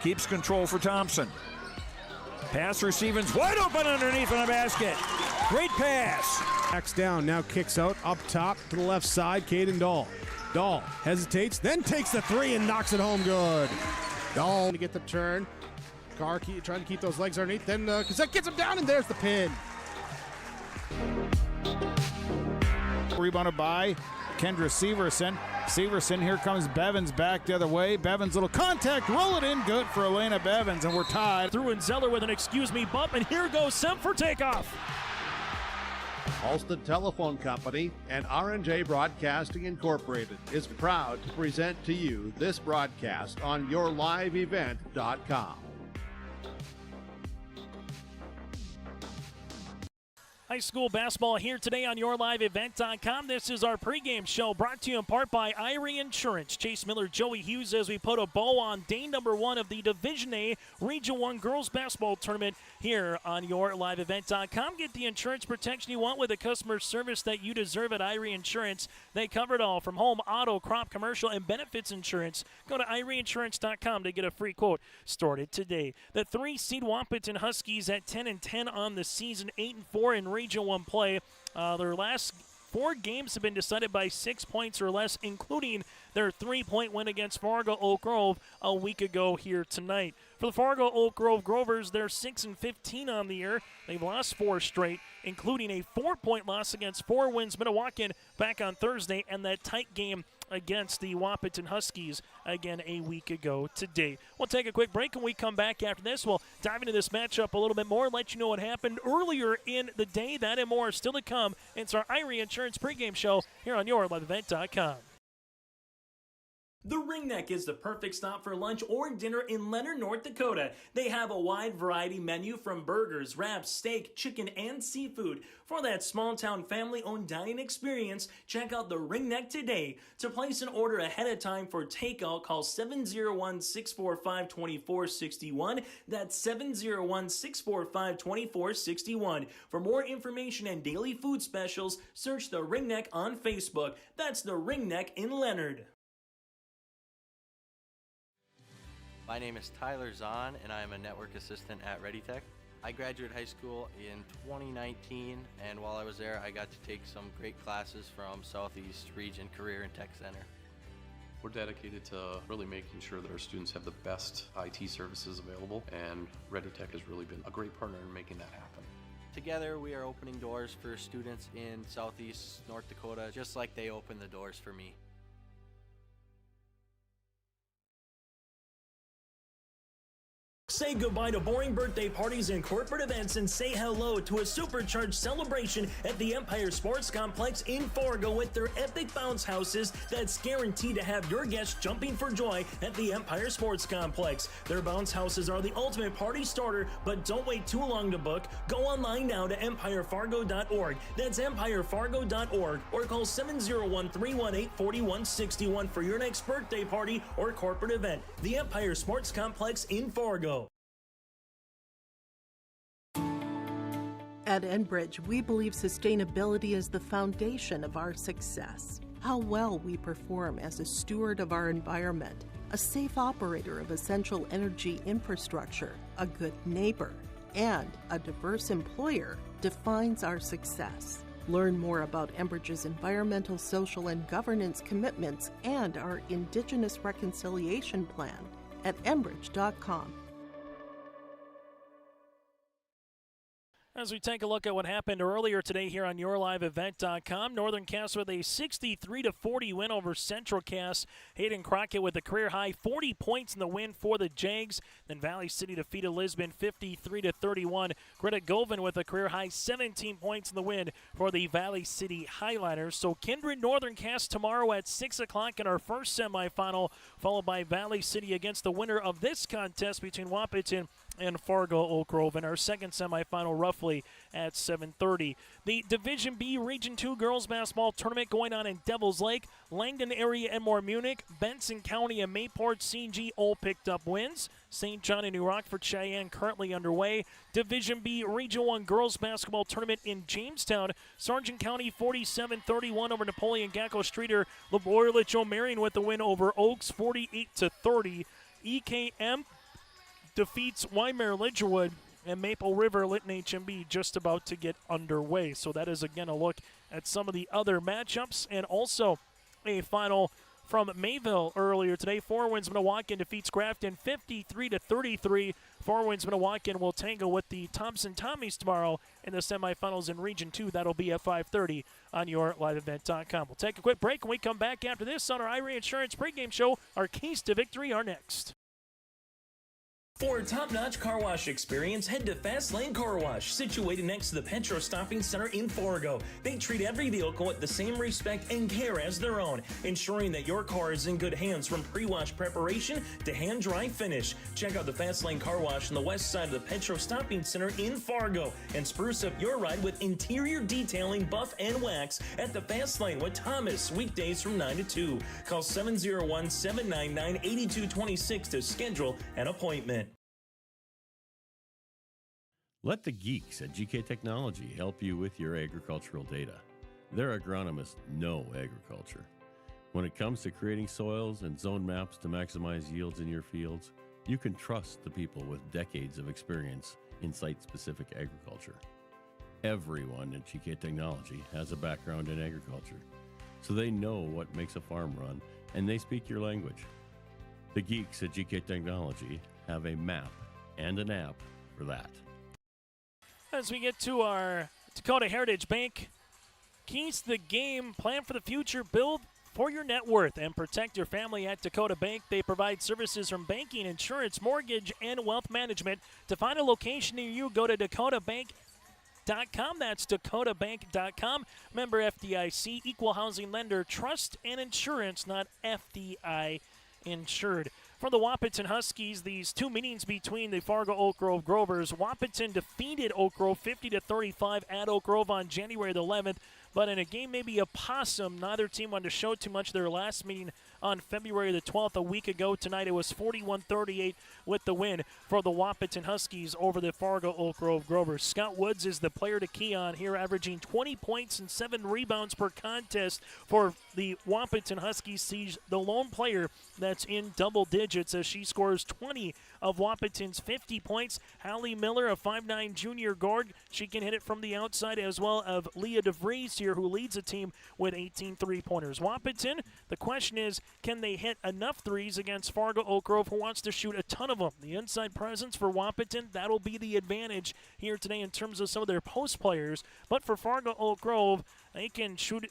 Keeps control for Thompson. Pass for Stevens, wide open underneath on the basket. Great pass. Backs down, now kicks out, up top to the left side, Caden Dahl. Dahl hesitates, then takes the three and knocks it home good. Dahl to get the turn. Carr trying to keep those legs underneath, then Cassette gets him down, and there's the pin. Rebounded by Kendra Severson. Severson, here comes Bevins back the other way. Bevins, little contact, roll it in, good for Elena Bevins, and we're tied. Through and Zeller with an excuse me bump, and here goes Sim for takeoff. Halsted Telephone Company and R&J Broadcasting Incorporated is proud to present to you this broadcast on yourliveevent.com. High school basketball here today on yourliveevent.com. This is our pregame show brought to you in part by Irie Insurance. Chase Miller, Joey Hughes as we put a bow on day number 1 of the Division A Region 1 Girls Basketball Tournament here on yourliveevent.com. Get the insurance protection you want with the customer service that you deserve at Irie Insurance. They cover it all from home, auto, crop, commercial, and benefits insurance. Go to IrieInsurance.com to get a free quote started today. The 3-seed Wahpeton Huskies at 10-10 on the season, 8-4 in Region 1 play. Their last 4 games have been decided by 6 points or less, including their 3-point win against Fargo Oak Grove a week ago here tonight. For the Fargo Oak Grove Grovers, they're 6-15 on the year. They've lost 4 straight, including a 4-point loss against 4 wins Minnewacan back on Thursday, and that tight game against the Wahpeton Huskies again a week ago today. We'll take a quick break, and we come back after this. We'll dive into this matchup a little bit more, let you know what happened earlier in the day. That and more still to come. It's our Irie Insurance pregame show here on yourliveevent.com. The Ringneck is the perfect stop for lunch or dinner in Leonard, North Dakota. They have a wide variety menu from burgers, wraps, steak, chicken, and seafood. For that small-town family-owned dining experience, check out the Ringneck today. To place an order ahead of time for takeout, call 701-645-2461. That's 701-645-2461. For more information and daily food specials, search the Ringneck on Facebook. That's the Ringneck in Leonard. My name is Tyler Zahn, and I am a network assistant at ReadyTech. I graduated high school in 2019, and while I was there, I got to take some great classes from Southeast Region Career and Tech Center. We're dedicated to really making sure that our students have the best IT services available, and ReadyTech has really been a great partner in making that happen. Together, we are opening doors for students in Southeast North Dakota, just like they opened the doors for me. Say goodbye to boring birthday parties and corporate events and say hello to a supercharged celebration at the Empire Sports Complex in Fargo with their epic bounce houses that's guaranteed to have your guests jumping for joy at the Empire Sports Complex. Their bounce houses are the ultimate party starter, but don't wait too long to book. Go online now to empirefargo.org. That's empirefargo.org, or call 701-318-4161 for your next birthday party or corporate event. The Empire Sports Complex in Fargo. At Enbridge, we believe sustainability is the foundation of our success. How well we perform as a steward of our environment, a safe operator of essential energy infrastructure, a good neighbor, and a diverse employer defines our success. Learn more about Enbridge's environmental, social, and governance commitments and our Indigenous Reconciliation Plan at enbridge.com. As we take a look at what happened earlier today here on yourliveevent.com, Northern Cass with a 63-40 win over Central Cass. Hayden Crockett with a career-high 40 points in the win for the Jags. Then Valley City defeated Lisbon 53-31. Greta Govan with a career-high 17 points in the win for the Valley City Highliners. So Kindred Northern Cass tomorrow at 6 o'clock in our first semifinal, followed by Valley City against the winner of this contest between Wahpeton and Fargo Oak Grove in our second semifinal roughly at 7:30. The Division B Region 2 girls basketball tournament going on in Devils Lake. Langdon area and Moore Munich, Benson County and Mayport CG all picked up wins. St. John and New Rockford Cheyenne currently underway. Division B Region 1 girls basketball tournament in Jamestown. Sargent County 47-31 over Napoleon Gacko Streeter. LeBoyer Litchfield Marion with the win over Oaks 48-30. EKM defeats Weimar Lidgerwood, and Maple River Lytton HMB just about to get underway. So that is, again, a look at some of the other matchups, and also a final from Mayville earlier today. Four Winds Minnewacan defeats Grafton 53-33. Four Winds Minnewacan will tango with the Thompson Tommies tomorrow in the semifinals in Region 2. That'll be at 5:30 on yourliveevent.com. We'll take a quick break, and we come back after this on our Irie Insurance pregame show. Our keys to victory are next. For a top-notch car wash experience, head to Fast Lane Car Wash, situated next to the Petro Stopping Center in Fargo. They treat every vehicle with the same respect and care as their own, ensuring that your car is in good hands from pre-wash preparation to hand-dry finish. Check out the Fast Lane Car Wash on the west side of the Petro Stopping Center in Fargo and spruce up your ride with interior detailing, buff, and wax at the Fast Lane with Thomas, weekdays from 9 to 2. Call 701-799-8226 to schedule an appointment. Let the geeks at GK Technology help you with your agricultural data. Their agronomists know agriculture. When it comes to creating soils and zone maps to maximize yields in your fields, you can trust the people with decades of experience in site-specific agriculture. Everyone at GK Technology has a background in agriculture, so they know what makes a farm run, and they speak your language. The geeks at GK Technology have a map and an app for that. As we get to our Dakota Heritage Bank keys to the game, plan for the future, build for your net worth, and protect your family at Dakota Bank. They provide services from banking, insurance, mortgage, and wealth management. To find a location near you, go to dakotabank.com. That's dakotabank.com. Member FDIC, equal housing lender, trust and insurance, not FDI insured. For the Wahpeton Huskies, these two meetings between the Fargo Oak Grove Grovers. Wahpeton defeated Oak Grove 50-35 at Oak Grove on January the 11th, but in a game maybe a possum, neither team wanted to show too much. Their last meeting on February the 12th, a week ago tonight, it was 41-38 with the win for the Wahpeton Huskies over the Fargo Oak Grove Grovers. Scott Woods is the player to key on here, averaging 20 points and 7 rebounds per contest for the Wahpeton Huskies. She's the lone player that's in double digits as she scores 20 of Wahpeton's 50 points. Hallie Miller, a 5'9 junior guard, she can hit it from the outside, as well as Leah DeVries here, who leads the team with 18 three-pointers. Wahpeton, the question is, can they hit enough threes against Fargo Oak Grove, who wants to shoot a ton of them? The inside presence for Wahpeton, that'll be the advantage here today in terms of some of their post players. But for Fargo Oak Grove, they can shoot it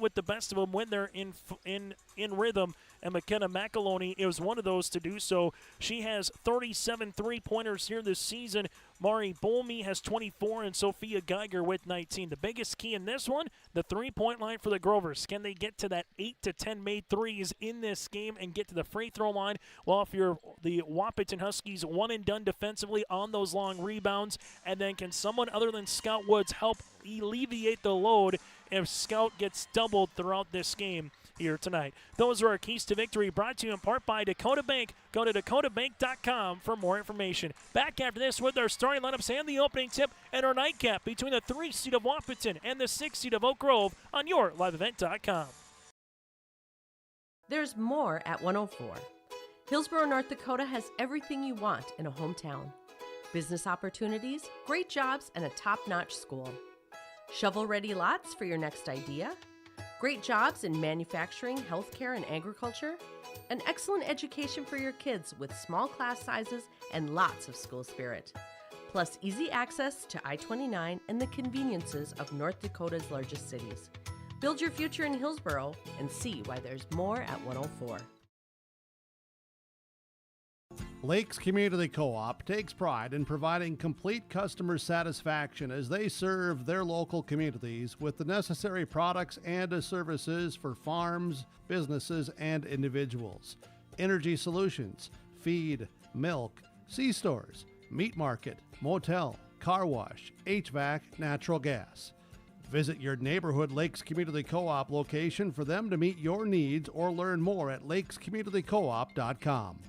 with the best of them when they're in rhythm, and McKenna McAloney is one of those to do so. She has 37 three-pointers here this season. Mari Bolme has 24, and Sophia Geiger with 19. The biggest key in this one, the three-point line for the Grovers. Can they get to that 8 to 10 made threes in this game and get to the free throw line? Well, if you're the Wahpeton Huskies, one and done defensively on those long rebounds, and then can someone other than Scout Woods help alleviate the load if Scout gets doubled throughout this game here tonight? Those are our keys to victory, brought to you in part by Dakota Bank. Go to dakotabank.com for more information. Back after this with our starting lineups and the opening tip and our nightcap between the 3 seed of Wahpeton and the 6 seed of Oak Grove on yourliveevent.com. There's more at 104. Hillsborough, North Dakota has everything you want in a hometown. Business opportunities, great jobs, and a top-notch school. Shovel-ready lots for your next idea. Great jobs in manufacturing, healthcare, and agriculture. An excellent education for your kids with small class sizes and lots of school spirit. Plus easy access to I-29 and the conveniences of North Dakota's largest cities. Build your future in Hillsborough and see why there's more at 104. Lakes Community Co-op takes pride in providing complete customer satisfaction as they serve their local communities with the necessary products and services for farms, businesses, and individuals. Energy solutions, feed, milk, C-stores, meat market, motel, car wash, HVAC, natural gas. Visit your neighborhood Lakes Community Co-op location for them to meet your needs or learn more at lakescommunitycoop.com.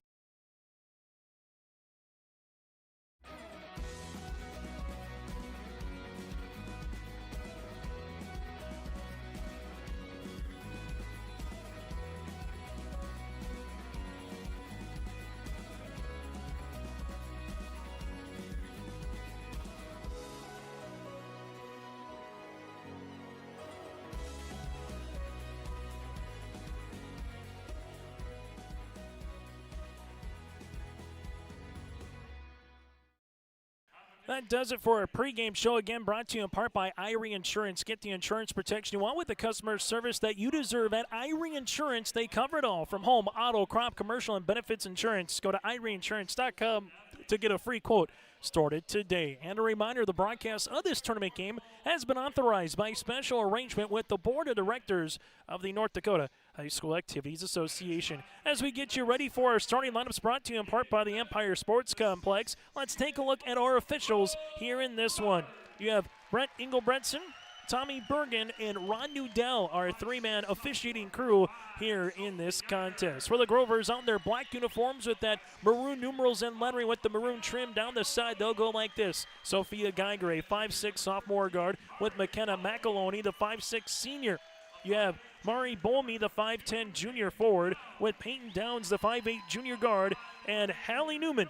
That does it for our pregame show. Again, brought to you in part by Irie Insurance. Get the insurance protection you want with the customer service that you deserve at Irie Insurance. They cover it all from home, auto, crop, commercial, and benefits insurance. Go to IrieInsurance.com to get a free quote. Started today. And a reminder, the broadcast of this tournament game has been authorized by special arrangement with the Board of Directors of the North Dakota High School Activities Association. As we get you ready for our starting lineups brought to you in part by the Empire Sports Complex, let's take a look at our officials here in this one. You have Brent Engelbretson, Tommy Bergen, and Ron Nudell, our three-man officiating crew here in this contest. For the Grovers on their black uniforms with that maroon numerals and lettering with the maroon trim down the side, they'll go like this. Sophia Geiger, a 5'6" sophomore guard, with McKenna McAloney, the 5'6" senior. You have Mari Bolmy, the 5'10" junior forward, with Peyton Downs, the 5'8" junior guard, and Hallie Newman,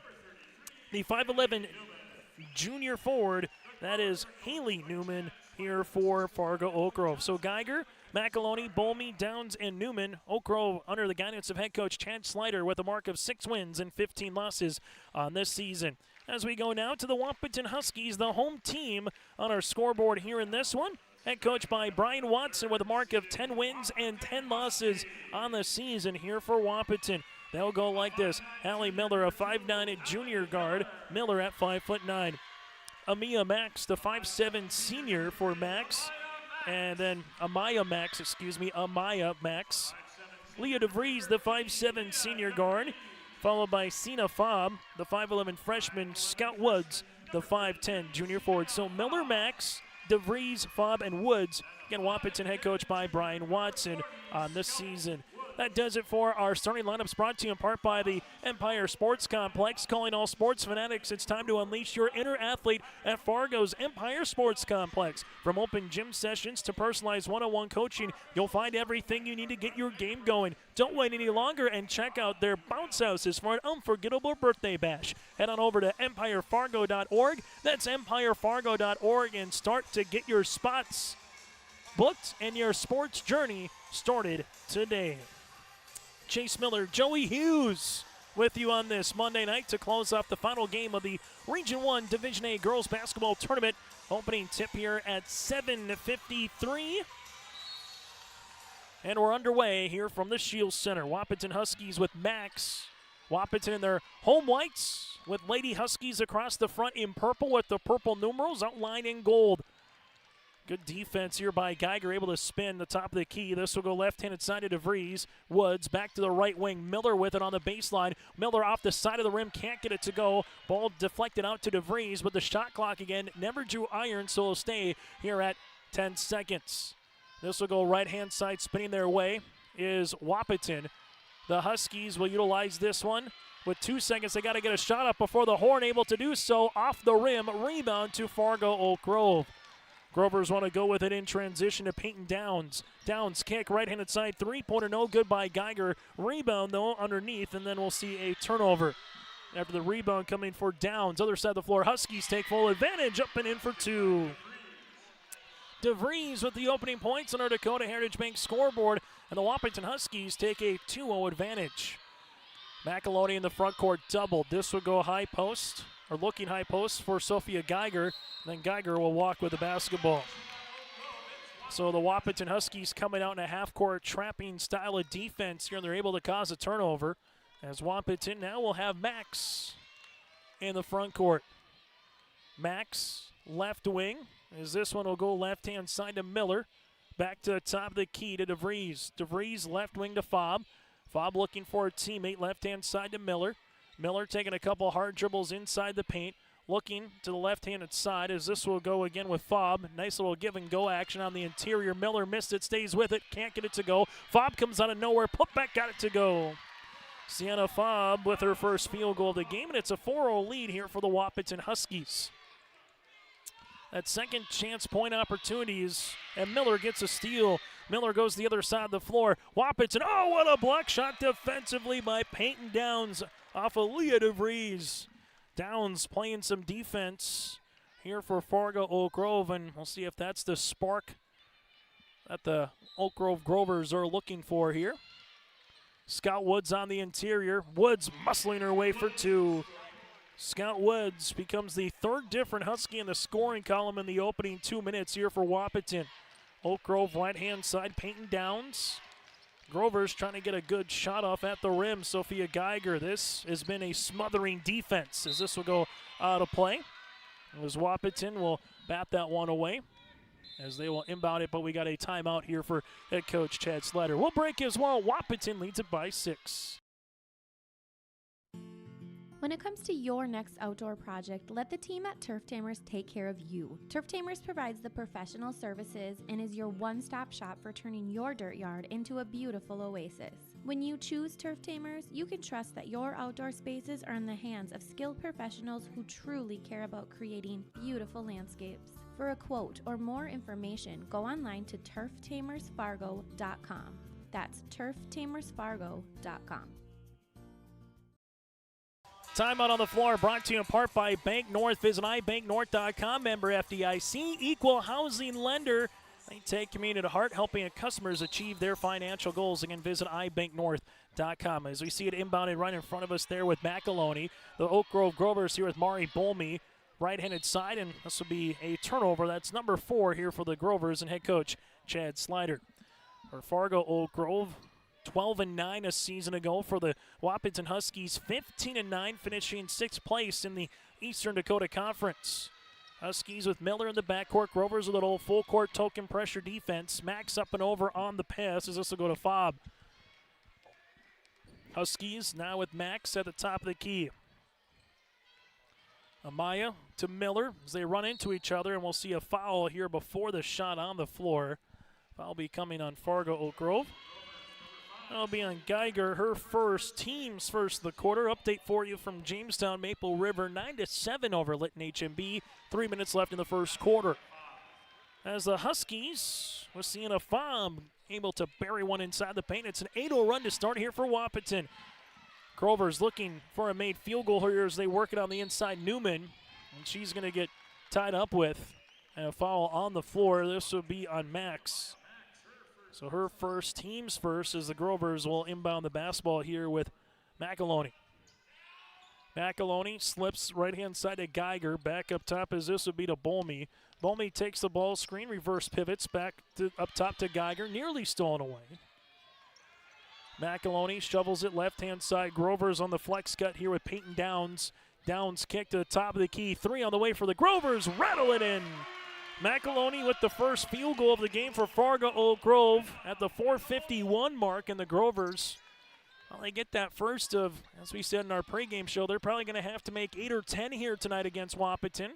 the 5'11" junior forward. That is Haley Newman here for Fargo Oak Grove. So Geiger, McAloney, Bolmy, Downs, and Newman. Oak Grove under the guidance of head coach Chad Slider with a mark of 6 wins and 15 losses on this season. As we go now to the Wahpeton Huskies, the home team on our scoreboard here in this one. Head coach by Brian Watson with a mark of 10 wins and 10 losses on the season here for Wahpeton. They'll go like this. Hallie Miller, a 5'9" junior guard. Miller at 5'9". Amaya Max, the 5'7" senior for Max. And then Amaya Max. Leah DeVries, the 5'7" senior guard. Followed by Sina Fobb, the 5'11" freshman. Scott Woods, the 5'10" junior forward. So Miller, Max, DeVries, Fobb, and Woods. Again, Wahpeton head coach by Brian Watson on this season. That does it for our starting lineups, brought to you in part by the Empire Sports Complex. Calling all sports fanatics, it's time to unleash your inner athlete at Fargo's Empire Sports Complex. From open gym sessions to personalized one-on-one coaching, you'll find everything you need to get your game going. Don't wait any longer and check out their bounce houses for an unforgettable birthday bash. Head on over to empirefargo.org. That's empirefargo.org, and start to get your spots booked and your sports journey started today. Chase Miller, Joey Hughes with you on this Monday night to close off the final game of the Region 1 Division A Girls Basketball Tournament. Opening tip here at 7:53. And we're underway here from the Shields Center. Wahpeton Huskies with Max. Wahpeton in their home whites with Lady Huskies across the front in purple with the purple numerals outlined in gold. Good defense here by Geiger, able to spin the top of the key. This will go left-handed side to DeVries. Woods back to the right wing. Miller with it on the baseline. Miller off the side of the rim, can't get it to go. Ball deflected out to DeVries, but the shot clock again never drew iron, so it'll stay here at 10 seconds. This will go right-hand side, spinning their way is Wahpeton. The Huskies will utilize this one. With 2 seconds, they got to get a shot up before the horn, able to do so. Off the rim, rebound to Fargo Oak Grove. Grovers want to go with it in transition to Peyton Downs. Downs kick, right-handed side, three-pointer, no good by Geiger. Rebound, though, underneath, and then we'll see a turnover. After the rebound coming for Downs. Other side of the floor, Huskies take full advantage, up and in for 2. DeVries with the opening points on our Dakota Heritage Bank scoreboard, and the Wahpeton Huskies take a 2-0 advantage. McAloney in the front court doubled. This will go high post, or looking high post for Sophia Geiger. Then Geiger will walk with the basketball. So the Wahpeton Huskies coming out in a half-court trapping style of defense here, and they're able to cause a turnover. As Wahpeton now will have Max in the front court. Max, left wing, as this one will go left-hand side to Miller. Back to the top of the key to DeVries. DeVries left wing to Fobb. Fobb looking for a teammate, left-hand side to Miller. Miller taking a couple hard dribbles inside the paint. Looking to the left-handed side as this will go again with Fobb. Nice little give-and-go action on the interior. Miller missed it, stays with it, can't get it to go. Fobb comes out of nowhere, put back, got it to go. Sienna Fobb with her first field goal of the game, and it's a 4-0 lead here for the Wahpeton Huskies. That second chance point opportunities, and Miller gets a steal. Miller goes to the other side of the floor. Wahpeton, oh, what a block shot defensively by Peyton Downs off of Leah DeVries. Downs playing some defense here for Fargo Oak Grove, and we'll see if that's the spark that the Oak Grove Grovers are looking for here. Scott Woods on the interior. Woods muscling her way for 2. Scout Woods becomes the third different Husky in the scoring column in the opening 2 minutes here for Wahpeton. Oak Grove right-hand side, Peyton Downs. Grover's trying to get a good shot off at the rim. Sophia Geiger, this has been a smothering defense as this will go out of play. As Wahpeton will bat that one away as they will inbound it, but we got a timeout here for head coach Chad Slater. We'll break as well. Wahpeton leads it by 6. When it comes to your next outdoor project, let the team at Turf Tamers take care of you. Turf Tamers provides the professional services and is your one-stop shop for turning your dirt yard into a beautiful oasis. When you choose Turf Tamers, you can trust that your outdoor spaces are in the hands of skilled professionals who truly care about creating beautiful landscapes. For a quote or more information, go online to turftamersfargo.com. That's turftamersfargo.com. Timeout on the floor brought to you in part by Bank North. Visit ibanknorth.com, member FDIC, equal housing lender. They take community to heart, helping customers achieve their financial goals. Again, visit ibanknorth.com. As we see it inbounded right in front of us there with McAloney. The Oak Grove Grovers here with Mari Bolmy, right-handed side, and this will be a turnover. That's number 4 here for the Grovers and head coach Chad Slider. For Fargo Oak Grove, 12-9 a season ago for the Wahpeton Huskies, 15-9, finishing 6th place in the Eastern Dakota Conference. Huskies with Miller in the backcourt, Grovers with a little full-court token pressure defense. Max up and over on the pass as this will go to Fobb. Huskies now with Max at the top of the key. Amaya to Miller as they run into each other, and we'll see a foul here before the shot on the floor. Foul be coming on Fargo Oak Grove. That'll be on Geiger, her first, team's first of the quarter. Update for you from Jamestown Maple River, 9-7 over Lytton HMB. 3 minutes left in the first quarter. As the Huskies, we're seeing a Fobb able to bury one inside the paint. It's an 8-0 run to start here for Wahpeton. Grover's looking for a made field goal here as they work it on the inside. Newman, and she's going to get tied up with and a foul on the floor. This will be on Max. So her first, team's first, as the Grovers will inbound the basketball here with McAloney. McAloney slips right-hand side to Geiger. Back up top as this would be to Bolmy. Bolmy takes the ball screen, reverse pivots back to up top to Geiger, nearly stolen away. McAloney shovels it left-hand side. Grovers on the flex cut here with Peyton Downs. Downs kick to the top of the key. 3 on the way for the Grovers. Rattle it in. McAloney with the first field goal of the game for Fargo Oak Grove at the 4:51 mark, and the Grovers, well, they get that first of, as we said in our pregame show, they're probably going to have to make 8 or 10 here tonight against Wahpeton.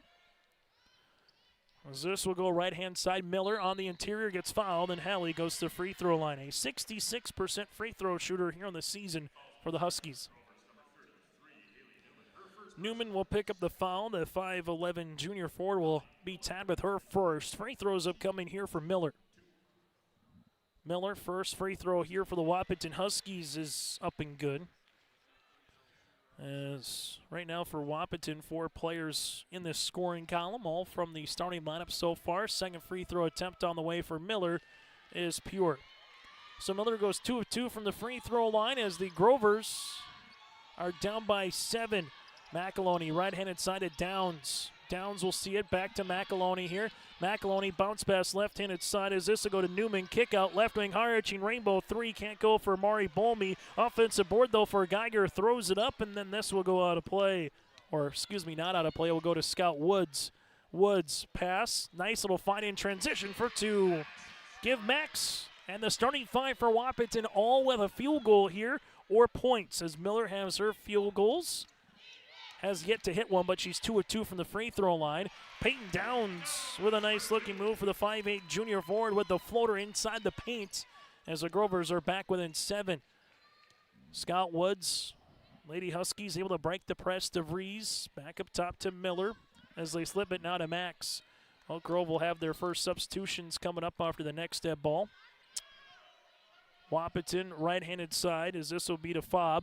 As this will go right-hand side. Miller on the interior gets fouled, and Halley goes to the free throw line. A 66% free throw shooter here on the season for the Huskies. Newman will pick up the foul. The 5'11 junior forward will be tabbed with her first. Free throws upcoming here for Miller. Miller, first free throw here for the Wahpeton Huskies is up and good. As right now for Wahpeton, 4 players in this scoring column, all from the starting lineup so far. Second free throw attempt on the way for Miller is pure. So Miller goes 2 of 2 from the free throw line as the Grovers are down by 7. McAloney right-handed side to Downs. Downs will see it back to McAloney here. McAloney bounce pass left-handed side as this will go to Newman. Kick out left wing, high-arching rainbow 3. Can't go for Mari Bolmy. Offensive board though for Geiger. Throws it up, and then this will go out of play. Or excuse me, not out of play. It will go to Scout Woods. Woods pass. Nice little find in transition for 2. Give Max and the starting 5 for Wahpeton all with a field goal here or points as Miller has her field goals. Has yet to hit one, but she's 2 of 2 from the free throw line. Peyton Downs with a nice looking move for the 5'8 junior forward with the floater inside the paint as the Grovers are back within 7. Scout Woods, Lady Huskies able to break the press to Vries. Back up top to Miller as they slip it now to Max. Oak Grove will have their first substitutions coming up after the next step ball. Wahpeton right-handed side as this will be to Fobb.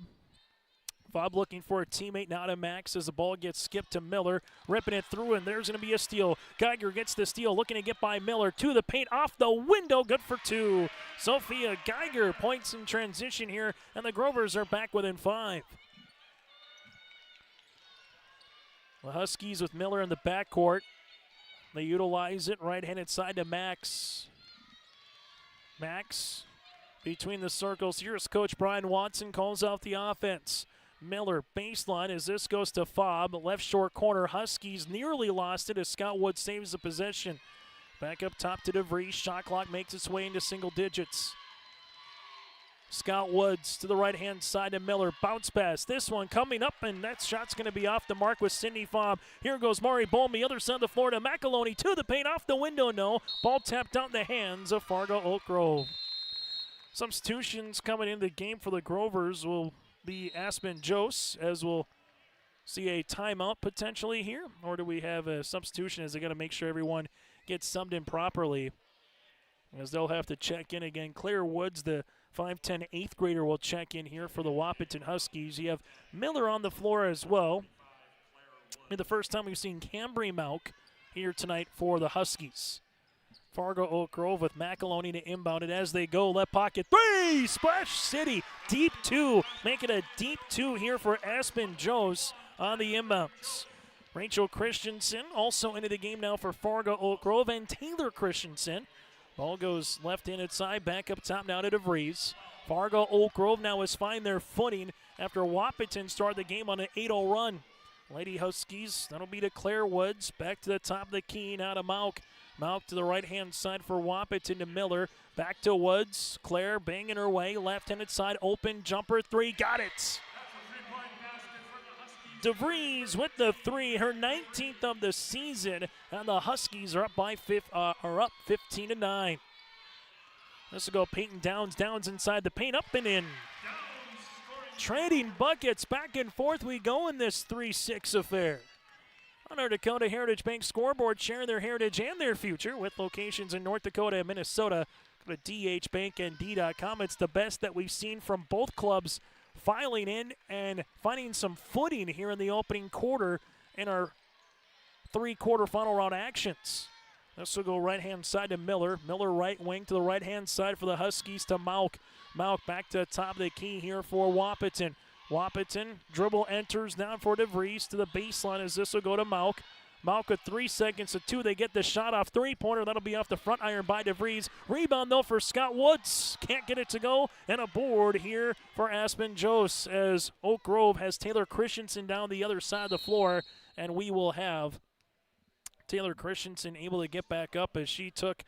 Fobb looking for a teammate now to Max as the ball gets skipped to Miller. Ripping it through, and there's going to be a steal. Geiger gets the steal, looking to get by Miller. To the paint, off the window, good for 2. Sophia Geiger points in transition here, and the Grovers are back within 5. The Huskies with Miller in the backcourt. They utilize it right-handed side to Max. Max between the circles. Here's Coach Brian Watson calls out the offense. Miller baseline as this goes to Fobb. Left short corner. Huskies nearly lost it as Scott Wood saves the possession. Back up top to DeVries. Shot clock makes its way into single digits. Scott Woods to the right-hand side to Miller. Bounce pass. This one coming up, and that shot's going to be off the mark with Sidney Fobb. Here goes Maury Bowman, the other side of the floor to McAloney. To the paint, off the window, no. Ball tapped out in the hands of Fargo Oak Grove. Substitutions coming into the game for the Grovers will be Aspen Jose, as we'll see a timeout potentially here. Or do we have a substitution as they got to make sure everyone gets subbed in properly, as they'll have to check in again. Claire Woods, the 5'10" 8th grader, will check in here for the Wahpeton Huskies. You have Miller on the floor as well. And the first time we've seen Cambry Mauk here tonight for the Huskies. Fargo Oak Grove with McAloney to inbound it as they go. Left pocket three! Splash City, deep two. Make it a deep two here for Aspen Jose on the inbounds. Rachel Christensen also into the game now for Fargo Oak Grove, and Taylor Christensen. Ball goes left-handed side, back up top now to DeVries. Fargo Oak Grove now has find their footing after Wahpeton started the game on an 8-0 run. Lady Huskies, that'll be to Claire Woods. Back to the top of the key, now to Mauk. Mauk to the right-hand side for Wahpeton to Miller. Back to Woods. Claire banging her way. Left-handed side, open jumper three. Got it. DeVries with the three, her 19th of the season, and the Huskies are up by 15-9. This will go Peyton Downs. Downs inside the paint, up and in. Trading buckets, back and forth we go in this 3-6 affair. On our Dakota Heritage Bank scoreboard, sharing their heritage and their future with locations in North Dakota and Minnesota. Go to dhbanknd.com. It's the best that we've seen from both clubs, filing in and finding some footing here in the opening quarter in our 3 quarterfinal round actions. This will go right-hand side to Miller. Miller right wing to the right-hand side for the Huskies to Mauk. Mauk back to the top of the key here for Wahpeton. Wahpeton dribble enters down for DeVries to the baseline as this will go to Mauk. Mauk with 3 seconds to 2. They get the shot off three-pointer. That'll be off the front iron by DeVries. Rebound, though, for Scott Woods. Can't get it to go. And a board here for Aspen Jose as Oak Grove has Taylor Christensen down the other side of the floor. And we will have Taylor Christensen able to get back up as she took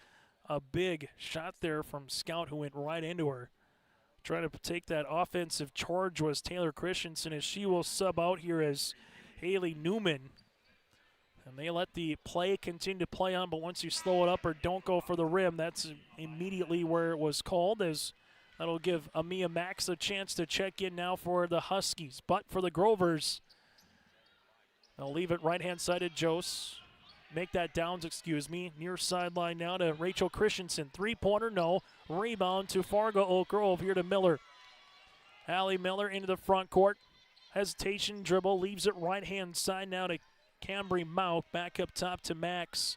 a big shot there from Scout, who went right into her. Trying to take that offensive charge was Taylor Christensen, as she will sub out here as Haley Newman. And they let the play continue to play on, but once you slow it up or don't go for the rim, that's immediately where it was called, as that'll give Amia Max a chance to check in now for the Huskies. But for the Grovers, they'll leave it right-hand side to Jose. Make that Downs, near sideline now to Rachel Christensen. Three-pointer, no. Rebound to Fargo Oak Grove, here to Miller. Allie Miller into the front court. Hesitation dribble, leaves it right-hand side now to Cambry Mauk. Back up top to Max.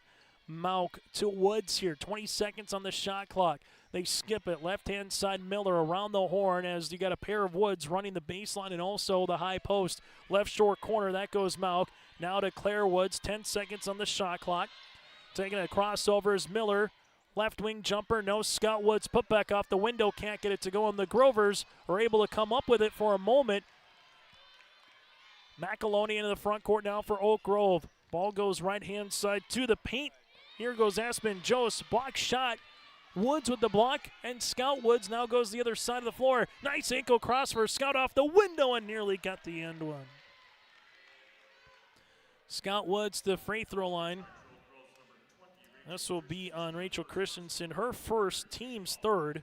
Mauk to Woods here. 20 seconds on the shot clock. They skip it. Left-hand side Miller around the horn as you got a pair of Woods running the baseline and also the high post. Left short corner, that goes Mauk. Now to Claire Woods. 10 seconds on the shot clock. Taking a crossover is Miller. Left wing jumper, no. Scott Woods put back off the window. Can't get it to go, and the Grovers are able to come up with it for a moment. McAloney into the front court now for Oak Grove. Ball goes right-hand side to the paint. Here goes Aspen Jose. Block shot. Woods with the block, and Scout Woods now goes the other side of the floor. Nice ankle cross for Scout off the window and nearly got the end one. Scout Woods to the free throw line. This will be on Rachel Christensen, her first, team's third.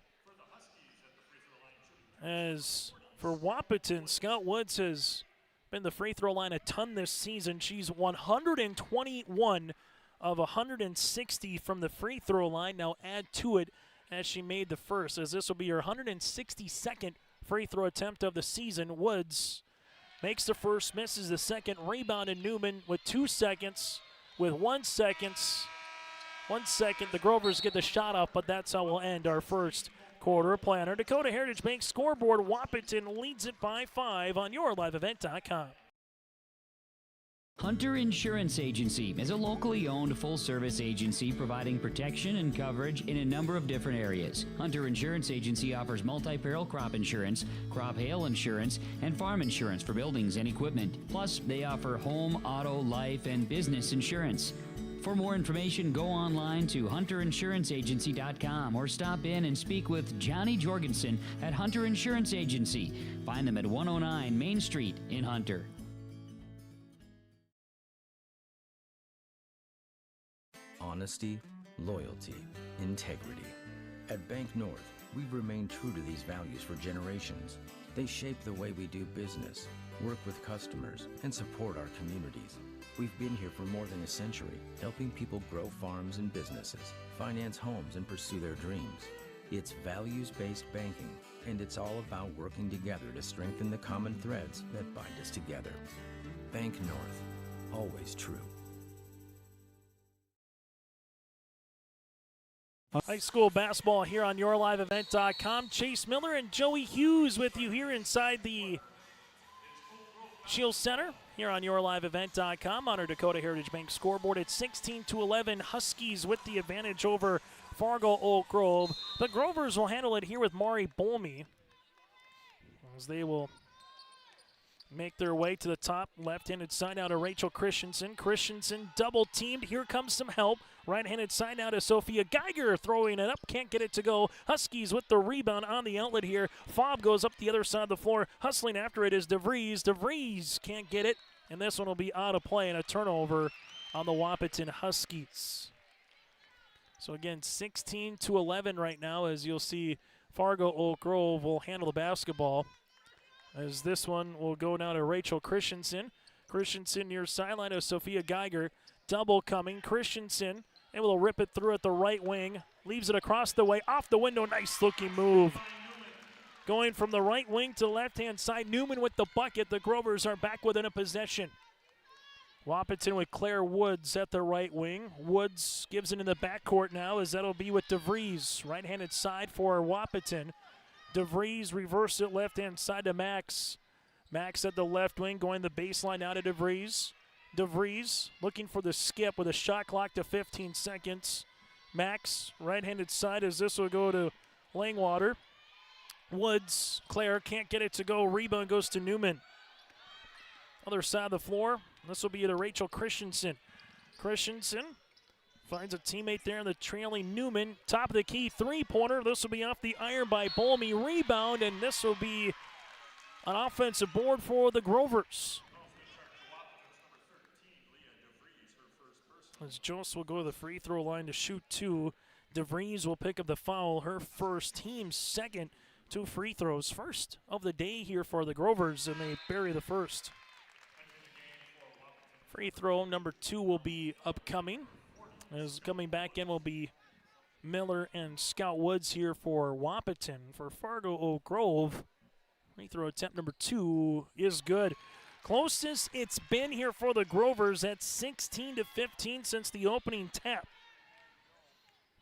As for Wahpeton, Scout Woods has been the free throw line a ton this season. She's 121 of 160 from the free throw line. Now add to it as she made the first, as this will be her 162nd free throw attempt of the season. Woods makes the first, misses the second. Rebound in Newman with 2 seconds. With 1 second, the Grovers get the shot off, but that's how we'll end our first quarter of play. On our Dakota Heritage Bank scoreboard, Wahpeton leads it by 5 on yourliveevent.com. Hunter Insurance Agency is a locally owned full-service agency providing protection and coverage in a number of different areas. Hunter Insurance Agency offers multi-peril crop insurance, crop hail insurance, and farm insurance for buildings and equipment. Plus, they offer home, auto, life, and business insurance. For more information, go online to hunterinsuranceagency.com or stop in and speak with Johnny Jorgensen at Hunter Insurance Agency. Find them at 109 Main Street in Hunter. Honesty, loyalty, integrity. At Bank North, we've remained true to these values for generations. They shape the way we do business, work with customers, and support our communities. We've been here for more than a century, helping people grow farms and businesses, finance homes, and pursue their dreams. It's values-based banking, and it's all about working together to strengthen the common threads that bind us together. Bank North, always true. High school basketball here on YourLiveEvent.com. Chase Miller and Joey Hughes with you here inside the Shield Center here on YourLiveEvent.com on our Dakota Heritage Bank scoreboard. It's 16-11. Huskies with the advantage over Fargo Oak Grove. The Grovers will handle it here with Mari Bolmy as they will make their way to the top left-handed side out of Rachel Christensen. Christensen double-teamed. Here comes some help. Right-handed side out to Sophia Geiger, throwing it up. Can't get it to go. Huskies with the rebound on the outlet here. Fobb goes up the other side of the floor. Hustling after it is DeVries. DeVries can't get it, and this one will be out of play and a turnover on the Wahpeton Huskies. So again, 16-11 right now, as you'll see Fargo Oak Grove will handle the basketball. As this one will go down to Rachel Christensen. Christensen near sideline of Sophia Geiger. Double coming. Christensen able to rip it through at the right wing. Leaves it across the way. Off the window. Nice looking move. Going from the right wing to the left-hand side. Newman with the bucket. The Grovers are back within a possession. Wahpeton with Claire Woods at the right wing. Woods gives it in the backcourt now as that'll be with DeVries. Right-handed side for Wahpeton. DeVries reversed it left-hand side to Max. Max at the left wing going the baseline out to DeVries. DeVries looking for the skip with a shot clock to 15 seconds. Max, right-handed side as this will go to Langwater. Woods, Claire can't get it to go. Rebound goes to Newman. Other side of the floor, this will be to Rachel Christensen. Christensen finds a teammate there in the trailing Newman. Top of the key three-pointer. This will be off the iron by Bolmy. Rebound, and this will be an offensive board for the Grovers. As Jost will go to the free throw line to shoot two. DeVries will pick up the foul. Her first, team second. 2 free throws. First of the day here for the Grovers, and they bury the first. Free throw number 2 will be upcoming. As coming back in will be Miller and Scout Woods here for Wahpeton. For Fargo Oak Grove, free throw attempt number 2 is good. Closest it's been here for the Grovers at 16-15 since the opening tap.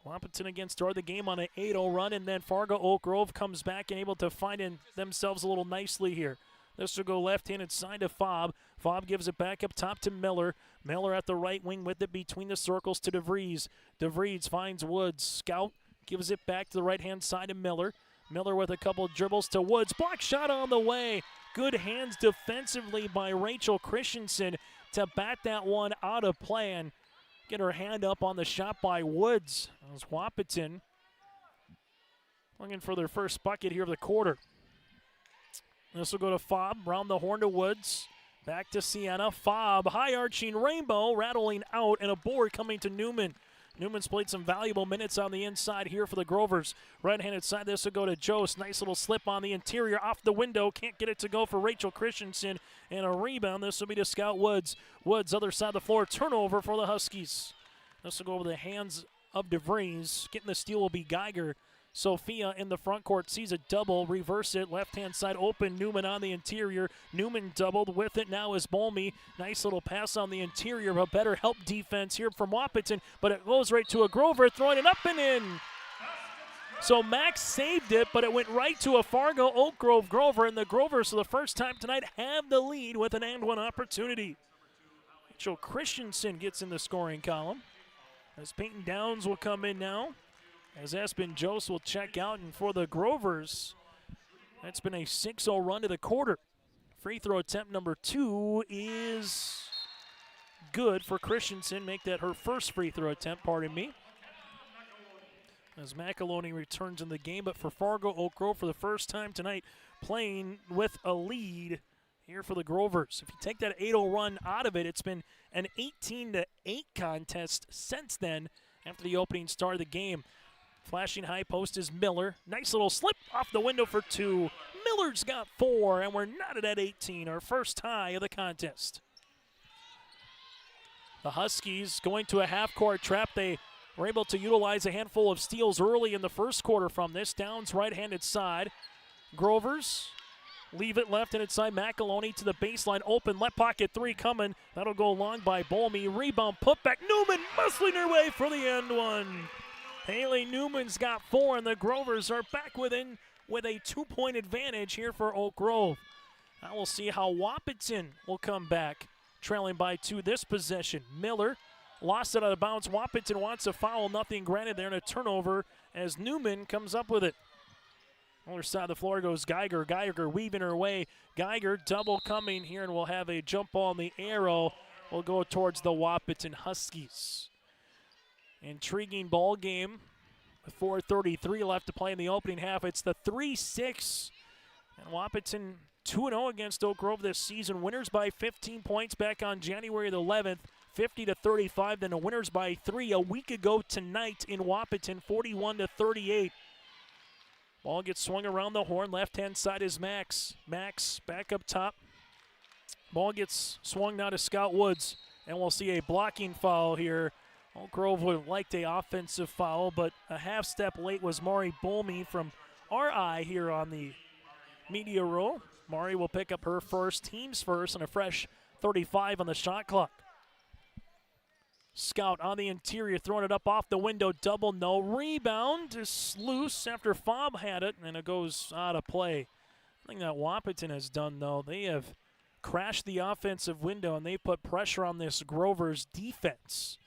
Wahpeton again started the game on an 8-0 run, and then Fargo Oak Grove comes back and able to find themselves a little nicely here. This will go left-handed side to Fobb. Fobb gives it back up top to Miller. Miller at the right wing with it between the circles to DeVries. DeVries finds Woods. Scout gives it back to the right-hand side to Miller. Miller with a couple dribbles to Woods. Block shot on the way. Good hands defensively by Rachel Christensen to bat that one out of play and get her hand up on the shot by Woods. As Wahpeton looking for their first bucket here of the quarter. This will go to Fobb, round the horn to Woods. Back to Sienna. Fobb, high-arching rainbow, rattling out, and a board coming to Newman. Newman's played some valuable minutes on the inside here for the Grovers. Right-handed side, this will go to Jost. Nice little slip on the interior, off the window. Can't get it to go for Rachel Christensen. And a rebound, this will be to Scout Woods. Woods, other side of the floor, turnover for the Huskies. This will go over the hands of DeVries. Getting the steal will be Geiger. Sophia in the front court sees a double, reverse it, left-hand side open, Newman on the interior. Newman doubled with it now is Bolmy. Nice little pass on the interior, but better help defense here from Wahpeton, but it goes right to a Grover, throwing it up and in. So Max saved it, but it went right to a Fargo Oak Grove Grover, and the Grovers for the first time tonight have the lead with an and one opportunity. Joe Christensen gets in the scoring column. As Peyton Downs will come in now. As Espen Jose will check out. And for the Grovers, that's been a 6-0 run to the quarter. Free throw attempt number 2 is good for Christensen. Make that her first free throw attempt, pardon me. As McAloney returns in the game, but for Fargo Oak Grove for the first time tonight, playing with a lead here for the Grovers. If you take that 8-0 run out of it, it's been an 18-8 contest since then after the opening start of the game. Flashing high post is Miller. Nice little slip off the window for 2. Miller's got 4, and we're knotted at 18, our first tie of the contest. The Huskies going to a half-court trap. They were able to utilize a handful of steals early in the first quarter from this. Downs right-handed side. Grovers leave it left-handed side. McAloney to the baseline. Open, left pocket 3 coming. That'll go long by Bolmy. Rebound, put back. Newman muscling her way for the end one. Haley Newman's got 4, and the Grovers are back within with a 2-point advantage here for Oak Grove. Now we'll see how Wahpeton will come back, trailing by 2 this possession. Miller lost it out of bounds. Wahpeton wants a foul. Nothing granted there, and a turnover as Newman comes up with it. Other side of the floor goes Geiger. Geiger weaving her way. Geiger double coming here, and we'll have a jump ball in the arrow. Will go towards the Wahpeton Huskies. Intriguing ball game with 4:33 left to play in the opening half. It's the 3-6. And Wahpeton 2-0 against Oak Grove this season. Winners by 15 points back on January the 11th, 50-35. Then a winners by 3 a week ago tonight in Wahpeton, 41-38. Ball gets swung around the horn. Left-hand side is Max. Max back up top. Ball gets swung now to Scott Woods. And we'll see a blocking foul here. Oak Grove would have liked an offensive foul, but a half step late was Mari Bolmy from RI here on the media row. Mari will pick up her first, team's first, and a fresh 35 on the shot clock. Scout on the interior, throwing it up off the window, double no. Rebound is loose after Fobb had it, and it goes out of play. I think that Wahpeton has done, though, they have crashed the offensive window, and they put pressure on this Grovers defense.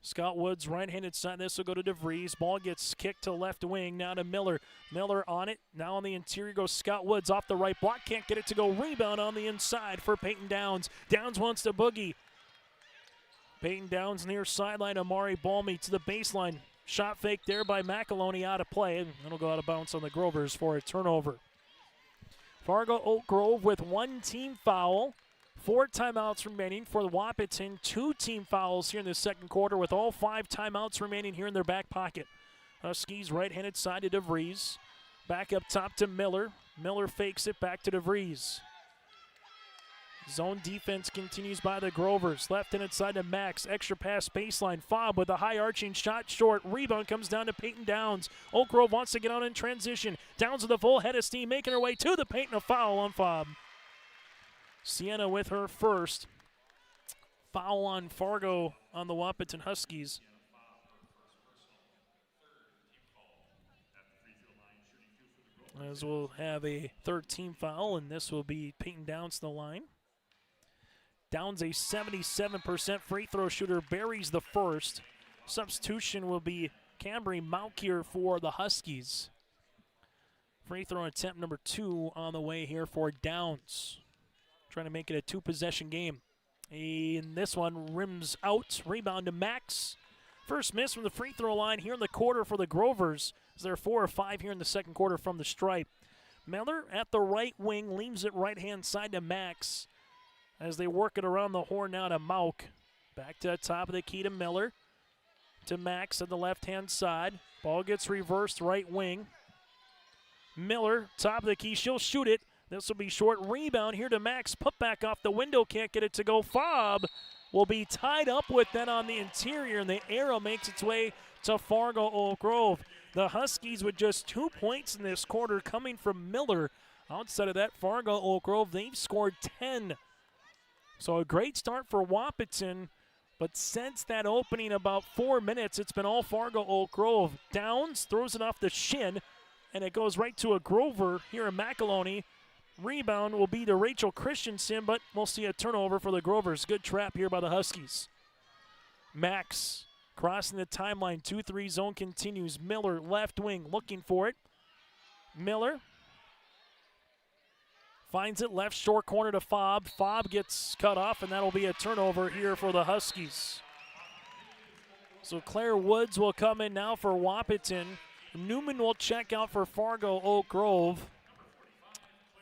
Scott Woods, right-handed side. This will go to DeVries. Ball gets kicked to left wing. Now to Miller. Miller on it. Now on the interior goes Scott Woods off the right block. Can't get it to go. Rebound on the inside for Peyton Downs. Downs wants to boogie. Peyton Downs near sideline. Amari Bolmy to the baseline. Shot fake there by McAloney, out of play. And it'll go out of bounds on the Grovers for a turnover. Fargo Oak Grove with 1 team foul. 4 timeouts remaining for the Wahpeton. 2 team fouls here in the second quarter with all 5 timeouts remaining here in their back pocket. Huskies right-handed side to DeVries. Back up top to Miller. Miller fakes it back to DeVries. Zone defense continues by the Grovers. Left-handed side to Max. Extra pass baseline. Fobb with a high arching shot short. Rebound comes down to Peyton Downs. Oak Grove wants to get out in transition. Downs with a full head of steam, making her way to the paint, and a foul on Fobb. Sienna with her first. Foul on Fargo on the Wahpeton Huskies. As we'll have a 3rd team foul, and this will be Peyton Downs to the line. Downs a 77% free throw shooter, buries the first. Substitution will be Cambry Maukier for the Huskies. Free throw attempt number 2 on the way here for Downs. Trying to make it a 2-possession game. And this one rims out. Rebound to Max. First miss from the free throw line here in the quarter for the Grovers. As they're 4 or 5 here in the second quarter from the stripe. Miller at the right wing, leaves it right-hand side to Max. As they work it around the horn now to Mauk. Back to the top of the key to Miller. To Max at the left-hand side. Ball gets reversed right wing. Miller, top of the key, she'll shoot it. This will be short. Rebound here to Max. Put back off the window. Can't get it to go. Fobb will be tied up with that on the interior, and the arrow makes its way to Fargo Oak Grove. The Huskies with just 2 points in this quarter coming from Miller. Outside of that, Fargo Oak Grove, they've scored 10. So a great start for Wahpeton, but since that opening about 4 minutes, it's been all Fargo Oak Grove. Downs throws it off the shin, and it goes right to a Grover here in McAloney. Rebound will be to Rachel Christensen, but we'll see a turnover for the Grovers. Good trap here by the Huskies. Max crossing the timeline. 2-3 zone continues. Miller, left wing, looking for it. Miller finds it left short corner to Fobb. Fobb gets cut off, and that'll be a turnover here for the Huskies. So Claire Woods will come in now for Wahpeton. Newman will check out for Fargo Oak Grove.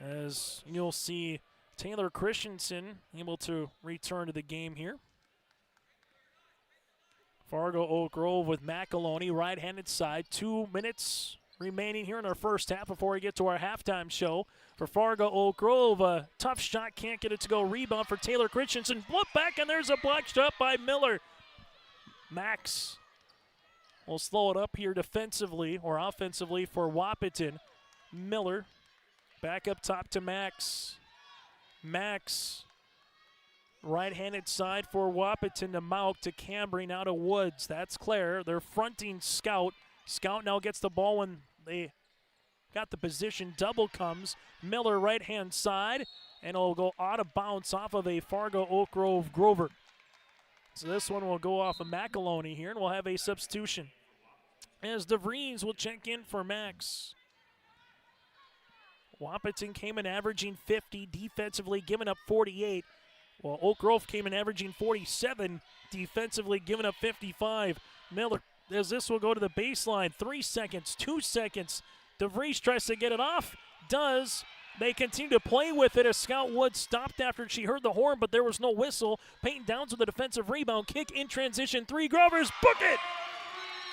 As you'll see, Taylor Christensen able to return to the game here. Fargo Oak Grove with McAloney, right-handed side. 2 minutes remaining here in our first half before we get to our halftime show. For Fargo Oak Grove, a tough shot, can't get it to go. Rebound for Taylor Christensen. Flip back, and there's a block shot by Miller. Max will slow it up here defensively or offensively for Wahpeton. Miller back up top to Max. Max, right-handed side for Wahpeton to Mauk to Cambry, now to Woods. That's Claire. They're fronting Scout. Scout now gets the ball when they got the position. Double comes. Miller right-hand side, and it'll go out of bounds off of a Fargo Oak Grove Grover. So this one will go off of McAloney here, and we'll have a substitution. As DeVries will check in for Max. Wahpeton came in averaging 50, defensively giving up 48. While Oak Grove came in averaging 47, defensively giving up 55. Miller, as this will go to the baseline, 3 seconds, 2 seconds. DeVries tries to get it off, does. They continue to play with it as Scout Woods stopped after she heard the horn, but there was no whistle. Peyton Downs with a defensive rebound, kick in transition, 3, Grovers, book it!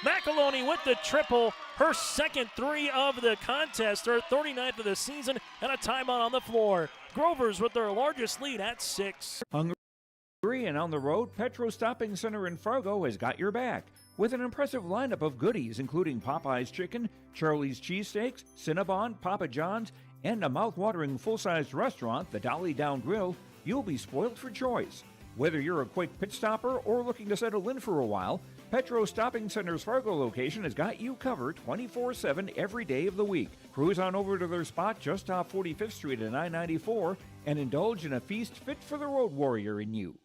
McAloney with the triple, her second 3 of the contest, her 39th of the season, and a timeout on the floor. Grovers with their largest lead at 6. Hungry and on the road, Petro Stopping Center in Fargo has got your back. With an impressive lineup of goodies including Popeye's Chicken, Charlie's Cheesesteaks, Cinnabon, Papa John's, and a mouth-watering full-sized restaurant, the Dolly Down Grill, you'll be spoiled for choice. Whether you're a quick pit stopper or looking to settle in for a while, Petro Stopping Center's Fargo location has got you covered 24/7 every day of the week. Cruise on over to their spot just off 45th Street and I-94 and indulge in a feast fit for the road warrior in you.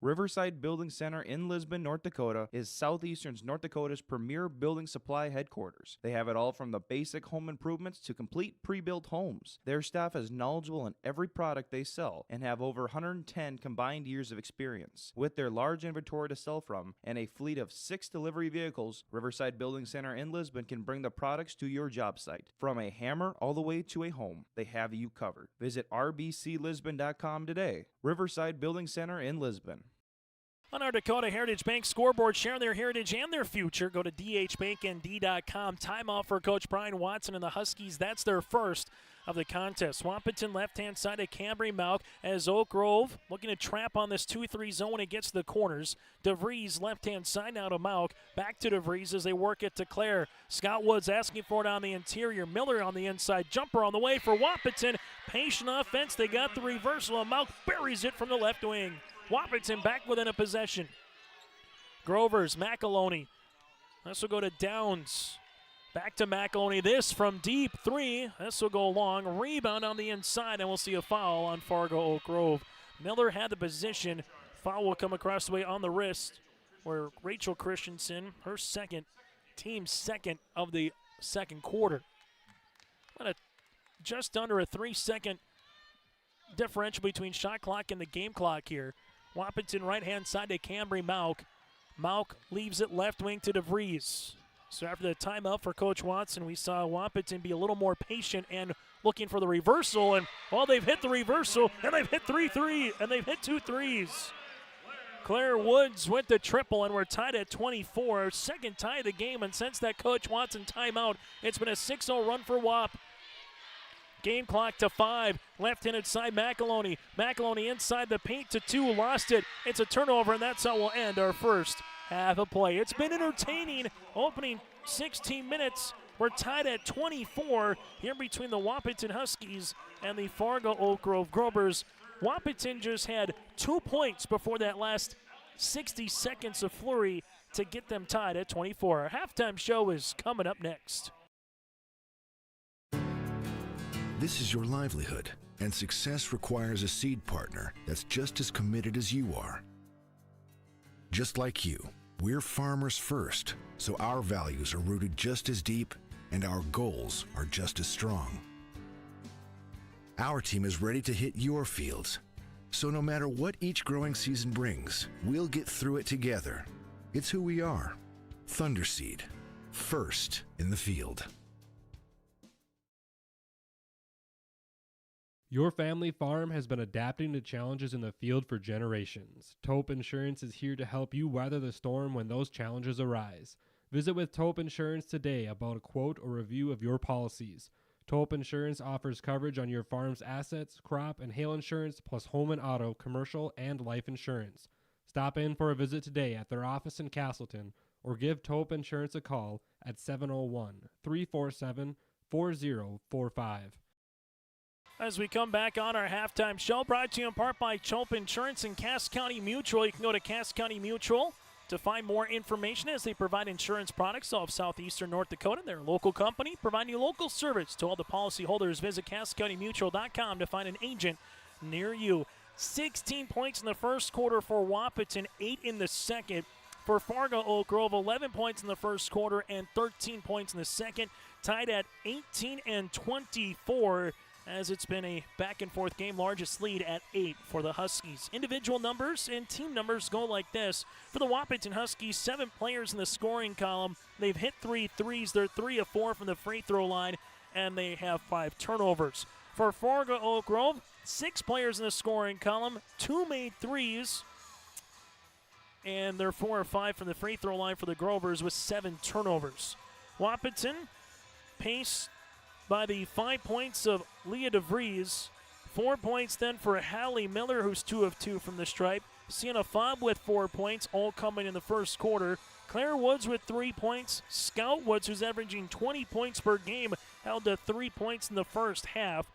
Riverside Building Center in Lisbon, North Dakota is Southeastern North Dakota's premier building supply headquarters. They have it all from the basic home improvements to complete pre-built homes. Their staff is knowledgeable in every product they sell and have over 110 combined years of experience. With their large inventory to sell from and a fleet of 6 delivery vehicles, Riverside Building Center in Lisbon can bring the products to your job site. From a hammer all the way to a home, they have you covered. Visit rbclisbon.com today. Riverside Building Center in Lisbon. On our Dakota Heritage Bank scoreboard, share their heritage and their future. Go to dhbanknd.com. Timeout for Coach Brian Watson and the Huskies. That's their first of the contest. Wahpeton left-hand side of Cambry Mauk as Oak Grove looking to trap on this 2-3 zone against the corners. DeVries left-hand side now to Mauk. Back to DeVries as they work it to Claire. Scott Woods asking for it on the interior. Miller on the inside. Jumper on the way for Wahpeton. Patient offense. They got the reversal, and Mauk buries it from the left wing. Wahpeton back within a possession. Grovers, McAloney. This will go to Downs. Back to McAloney. This from deep 3. This will go long. Rebound on the inside, and we'll see a foul on Fargo Oak Grove. Miller had the position. Foul will come across the way on the wrist, where Rachel Christensen, her second, team second of the second quarter. Just under a 3-second differential between shot clock and the game clock here. Wahpeton right-hand side to Cambry Mauk. Mauk leaves it left wing to DeVries. So after the timeout for Coach Watson, we saw Wahpeton be a little more patient and looking for the reversal. And, well, they've hit the reversal, and they've hit 3 and they've hit 2 threes. Claire Woods with the triple, and we're tied at 24. Second tie of the game, and since that Coach Watson timeout, it's been a 6-0 run for Wap. Game clock to 5. Left-handed side, McAloney. McAloney inside the paint to 2. Lost it. It's a turnover, and that's how we'll end our first half of play. It's been entertaining. Opening 16 minutes. We're tied at 24 here between the Wahpeton Huskies and the Fargo Oak Grove Grovers. Wahpeton just had 2 points before that last 60 seconds of flurry to get them tied at 24. Our halftime show is coming up next. This is your livelihood, and success requires a seed partner that's just as committed as you are. Just like you, we're farmers first, so our values are rooted just as deep and our goals are just as strong. Our team is ready to hit your fields, so no matter what each growing season brings, we'll get through it together. It's who we are. Thunderseed, first in the field. Your family farm has been adapting to challenges in the field for generations. Taupe Insurance is here to help you weather the storm when those challenges arise. Visit with Taupe Insurance today about a quote or review of your policies. Taupe Insurance offers coverage on your farm's assets, crop, and hail insurance, plus home and auto, commercial, and life insurance. Stop in for a visit today at their office in Castleton or give Taupe Insurance a call at 701-347-4045. As we come back on our halftime show, brought to you in part by Taupe Insurance and Cass County Mutual. You can go to Cass County Mutual to find more information as they provide insurance products of southeastern North Dakota. They're a local company providing local service to all the policyholders. Visit CassCountyMutual.com to find an agent near you. 16 points in the first quarter for Wahpeton, 8 in the second. For Fargo Oak Grove, 11 points in the first quarter and 13 points in the second. Tied at 18 and 24. As it's been a back-and-forth game, largest lead at 8 for the Huskies. Individual numbers and team numbers go like this. For the Wahpeton Huskies, 7 players in the scoring column. They've hit 3 threes. They're 3 of 4 from the free throw line, and they have 5 turnovers. For Fargo Oak Grove, 6 players in the scoring column, 2 made threes, and they're 4 of 5 from the free throw line for the Grovers with 7 turnovers. Wahpeton paced by the 5 points of Leah DeVries. 4 points then for Hallie Miller, who's 2 of 2 from the stripe. Sienna Fobb with 4 points, all coming in the first quarter. Claire Woods with 3 points. Scout Woods, who's averaging 20 points per game, held to 3 points in the first half.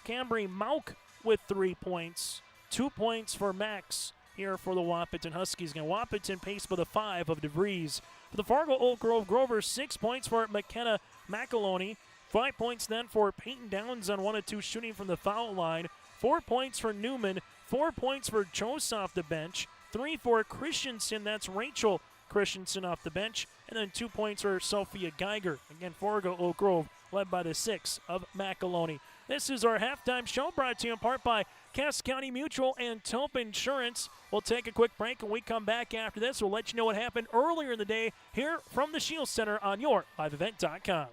Cambry Mauk with 3 points. 2 points for Max here for the Wahpeton Huskies. Again, Wahpeton paced by the 5 of DeVries. For the Fargo Oak Grove Grovers, 6 points for McKenna McAloney. 5 points then for Peyton Downs on 1 of 2 shooting from the foul line. 4 points for Newman. 4 points for Jose off the bench. 3 for Christensen. That's Rachel Christensen off the bench. And then 2 points for Sophia Geiger. Again, Fargo Oak Grove led by the 6 of McAloney. This is our halftime show brought to you in part by Cass County Mutual and Taupe Insurance. We'll take a quick break. When we come back after this, we'll let you know what happened earlier in the day here from the Shield Center on your liveevent.com.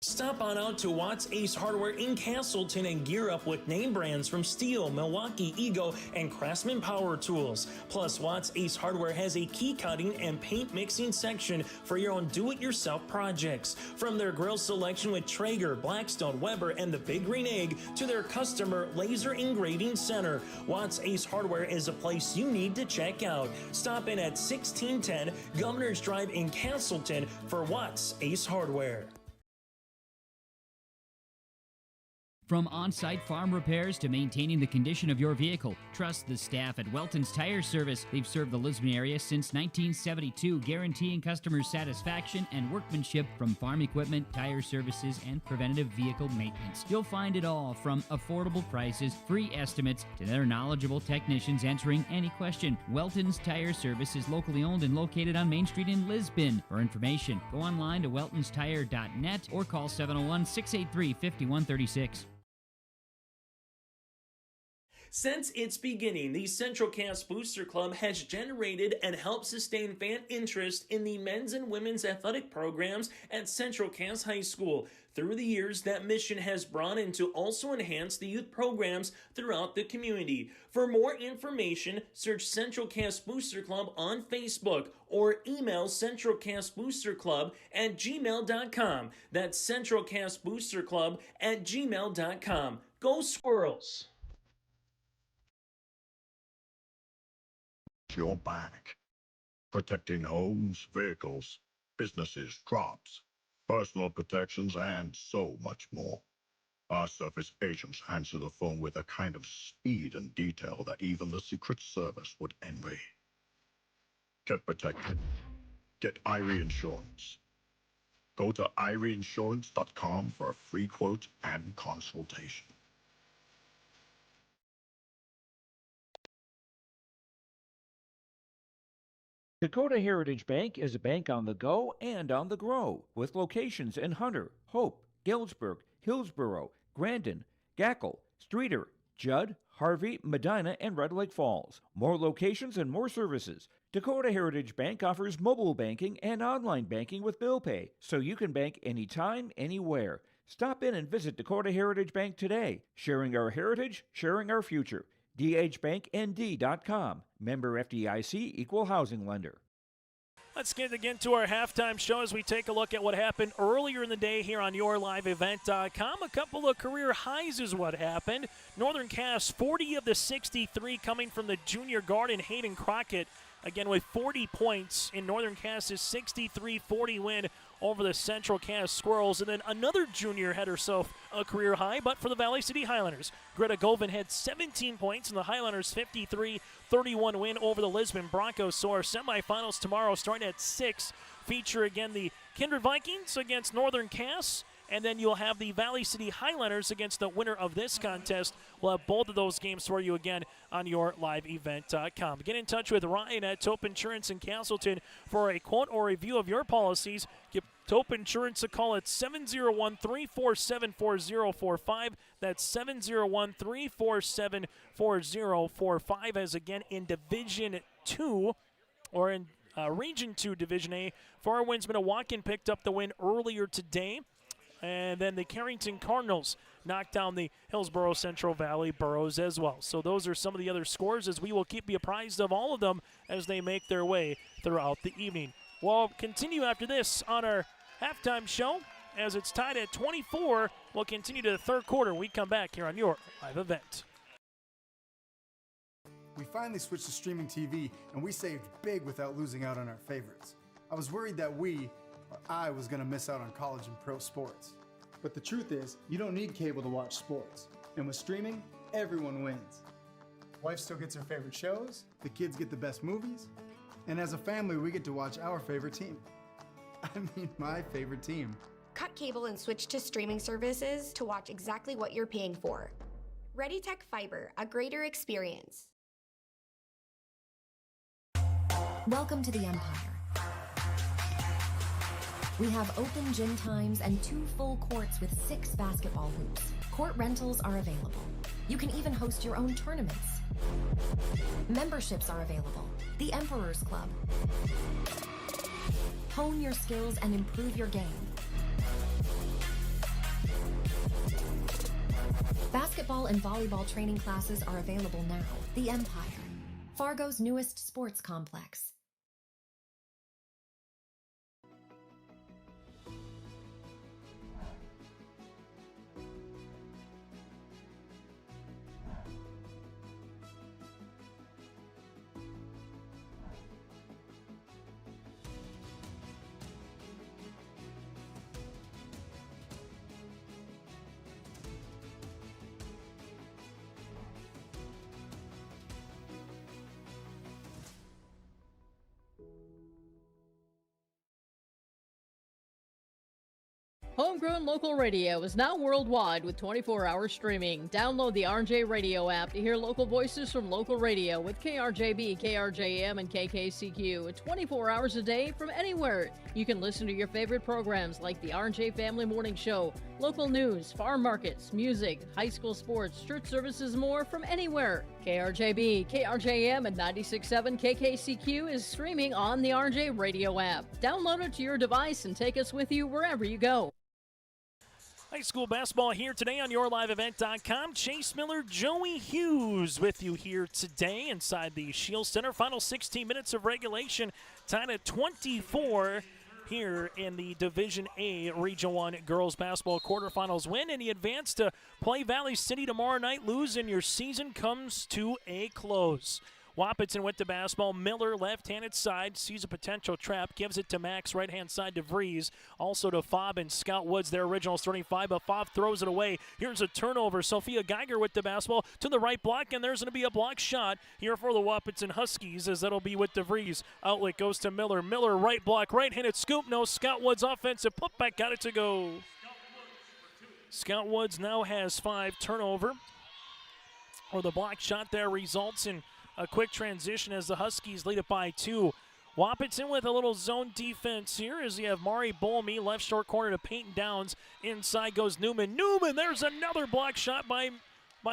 Stop on out to Watts Ace Hardware in Castleton and gear up with name brands from Steel, Milwaukee, Ego, and Craftsman Power Tools. Plus, Watts Ace Hardware has a key cutting and paint mixing section for your own do-it-yourself projects. From their grill selection with Traeger, Blackstone, Weber, and the Big Green Egg to their customer laser engraving center, Watts Ace Hardware is a place you need to check out. Stop in at 1610 Governor's Drive in Castleton for Watts Ace Hardware. From on-site farm repairs to maintaining the condition of your vehicle, trust the staff at Welton's Tire Service. They've served the Lisbon area since 1972, guaranteeing customers satisfaction and workmanship from farm equipment, tire services, and preventative vehicle maintenance. You'll find it all from affordable prices, free estimates, to their knowledgeable technicians answering any question. Welton's Tire Service is locally owned and located on Main Street in Lisbon. For information, go online to weltonstire.net or call 701-683-5136. Since its beginning, the Central Cass Booster Club has generated and helped sustain fan interest in the men's and women's athletic programs at Central Cass High School. Through the years, that mission has brought in to also enhance the youth programs throughout the community. For more information, search Central Cass Booster Club on Facebook or email centralcassboosterclub@gmail.com. That's centralcassboosterclub@gmail.com. Go Squirrels! Your back, protecting homes, vehicles, businesses, crops, personal protections, and so much more. Our surface agents answer the phone with a kind of speed and detail that even the Secret Service would envy. Get protected. Get Irie Insurance. Go to IrieInsurance.com for a free quote and consultation. Dakota Heritage Bank is a bank on the go and on the grow, with locations in Hunter, Hope, Galesburg, Hillsboro, Grandin, Gackle, Streeter, Judd, Harvey, Medina, and Red Lake Falls. More locations and more services. Dakota Heritage Bank offers mobile banking and online banking with bill pay, so you can bank anytime, anywhere. Stop in and visit Dakota Heritage Bank today. Sharing our heritage, sharing our future. dhbanknd.com. Member FDIC, Equal Housing Lender. Let's get again to our halftime show as we take a look at what happened earlier in the day here on YourLiveEvent.com. A couple of career highs is what happened. Northern Cass, 40 of the 63 coming from the junior guard in Hayden Crockett. Again, with 40 points in Northern Cass's 63-40 win over the Central Cass Squirrels. And then another junior had herself a career high, but for the Valley City Highlanders. Greta Govan had 17 points in the Highlanders' 53-31 win over the Lisbon Broncos. So our semifinals tomorrow, starting at 6, feature again the Kindred Vikings against Northern Cass. And then you'll have the Valley City Highlanders against the winner of this contest. We'll have both of those games for you again on YourLiveEvent.com. Get in touch with Ryan at Tope Insurance in Castleton for a quote or review of your policies. Give Tope Insurance a call at 701-347-4045. That's 701-347-4045. As again in Division 2, or in Region 2, Division A, Far Winds Minnewacan picked up the win earlier today. And then the Carrington Cardinals knocked down the Hillsboro Central Valley Burros as well. So those are some of the other scores, as we will keep you apprised of all of them as they make their way throughout the evening. We'll continue after this on our halftime show. As it's tied at 24, we'll continue to the third quarter. We come back here on Your Live Event. We finally switched to streaming TV, and we saved big without losing out on our favorites. I was worried that I was going to miss out on college and pro sports. But the truth is, you don't need cable to watch sports. And with streaming, everyone wins. Wife still gets her favorite shows, the kids get the best movies, and as a family, we get to watch our favorite team. I mean, my favorite team. Cut cable and switch to streaming services to watch exactly what you're paying for. ReadyTech Fiber, a greater experience. Welcome to the Empire. We have open gym times and 2 full courts with 6 basketball hoops. Court rentals are available. You can even host your own tournaments. Memberships are available. The Emperor's Club. Hone your skills and improve your game. Basketball and volleyball training classes are available now. The Empire, Fargo's newest sports complex. Homegrown local radio is now worldwide with 24-hour streaming. Download the RJ Radio app to hear local voices from local radio with KRJB, KRJM, and KKCQ 24 hours a day from anywhere. You can listen to your favorite programs like the RJ Family Morning Show, local news, farm markets, music, high school sports, church services, more from anywhere. KRJB, KRJM, and 96.7 KKCQ is streaming on the RJ Radio app. Download it to your device and take us with you wherever you go. High school basketball here today on YourLiveEvent.com. Chase Miller, Joey Hughes with you here today inside the Shield Center. Final 16 minutes of regulation, tied at 24 here in the Division A Region 1 girls basketball quarterfinals win. And you advance to play Valley City tomorrow night. Lose and your season comes to a close. Wahpeton with the basketball. Miller, left-handed side, sees a potential trap, gives it to Max, right-hand side to Vries. Also to Fobb and Scout Woods, their original starting five, but Fobb throws it away. Here's a turnover. Sophia Geiger with the basketball to the right block, and there's going to be a block shot here for the Wahpeton Huskies, as that'll be with DeVries. Outlet goes to Miller. Miller, right block, right-handed scoop. No, Scout Woods offensive putback, got it to go. Scout Woods now has 5 turnover. Or the block shot there results in a quick transition as the Huskies lead it by 2. Wahpeton with a little zone defense here as you have Mari Bolmy, left short corner to Peyton Downs. Inside goes Newman. Newman, there's another block shot by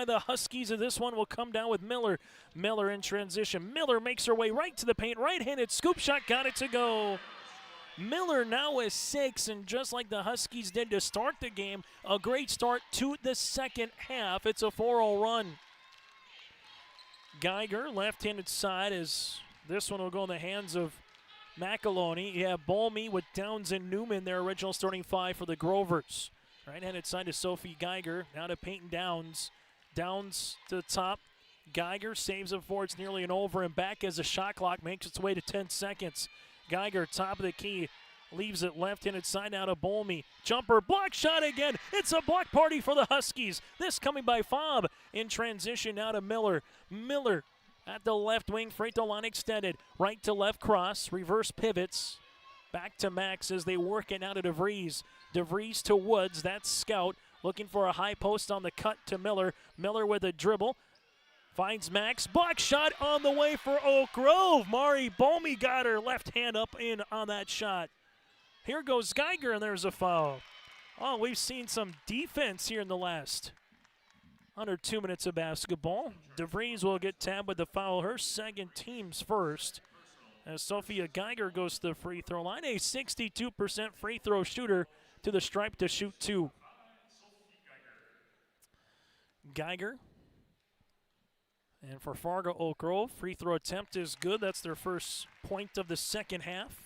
the Huskies, and this one will come down with Miller. Miller in transition. Miller makes her way right to the paint. Right-handed scoop shot, got it to go. Miller now with 6, and just like the Huskies did to start the game, a great start to the second half. It's a 4-0 run. Geiger, left-handed side, as this one will go in the hands of McAloney. You have Bolmy with Downs and Newman, their original starting 5 for the Grovers. Right-handed side to Sophie Geiger, now to Peyton Downs. Downs to the top. Geiger saves it for it's nearly an over and back as the shot clock makes its way to 10 seconds. Geiger, top of the key, leaves it left-handed side now to Bolmy. Jumper, block shot again. It's a block party for the Huskies. This coming by Fobb. In transition now to Miller. Miller at the left wing, free throw line extended. Right to left cross, reverse pivots. Back to Max as they work it now to DeVries. DeVries to Woods, that's Scout. Looking for a high post on the cut to Miller. Miller with a dribble. Finds Max. Block shot on the way for Oak Grove. Mari Bolmy got her left hand up in on that shot. Here goes Geiger, and there's a foul. Oh, we've seen some defense here in the last under 2 minutes of basketball. DeVries will get tabbed with the foul, her second, team's first. As Sophia Geiger goes to the free throw line, a 62% free throw shooter to the stripe to shoot 2. Geiger. And for Fargo Oak Grove, free throw attempt is good. That's their first point of the second half.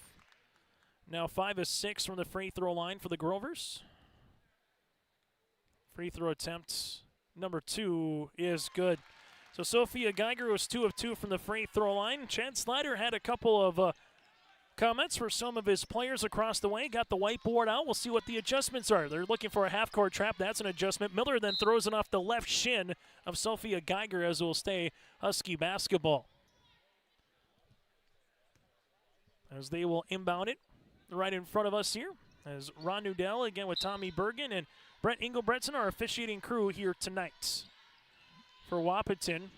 Now 5 of 6 from the free throw line for the Grovers. Free throw attempt number 2 is good. So Sophia Geiger was 2 of 2 from the free throw line. Chad Snyder had a couple of comments for some of his players across the way. Got the whiteboard out. We'll see what the adjustments are. They're looking for a half-court trap. That's an adjustment. Miller then throws it off the left shin of Sophia Geiger, as it will stay Husky basketball. As they will inbound it right in front of us here, as Ron Nudell again with Tommy Bergen and Brent Engelbretson, our officiating crew here tonight. For Wahpeton,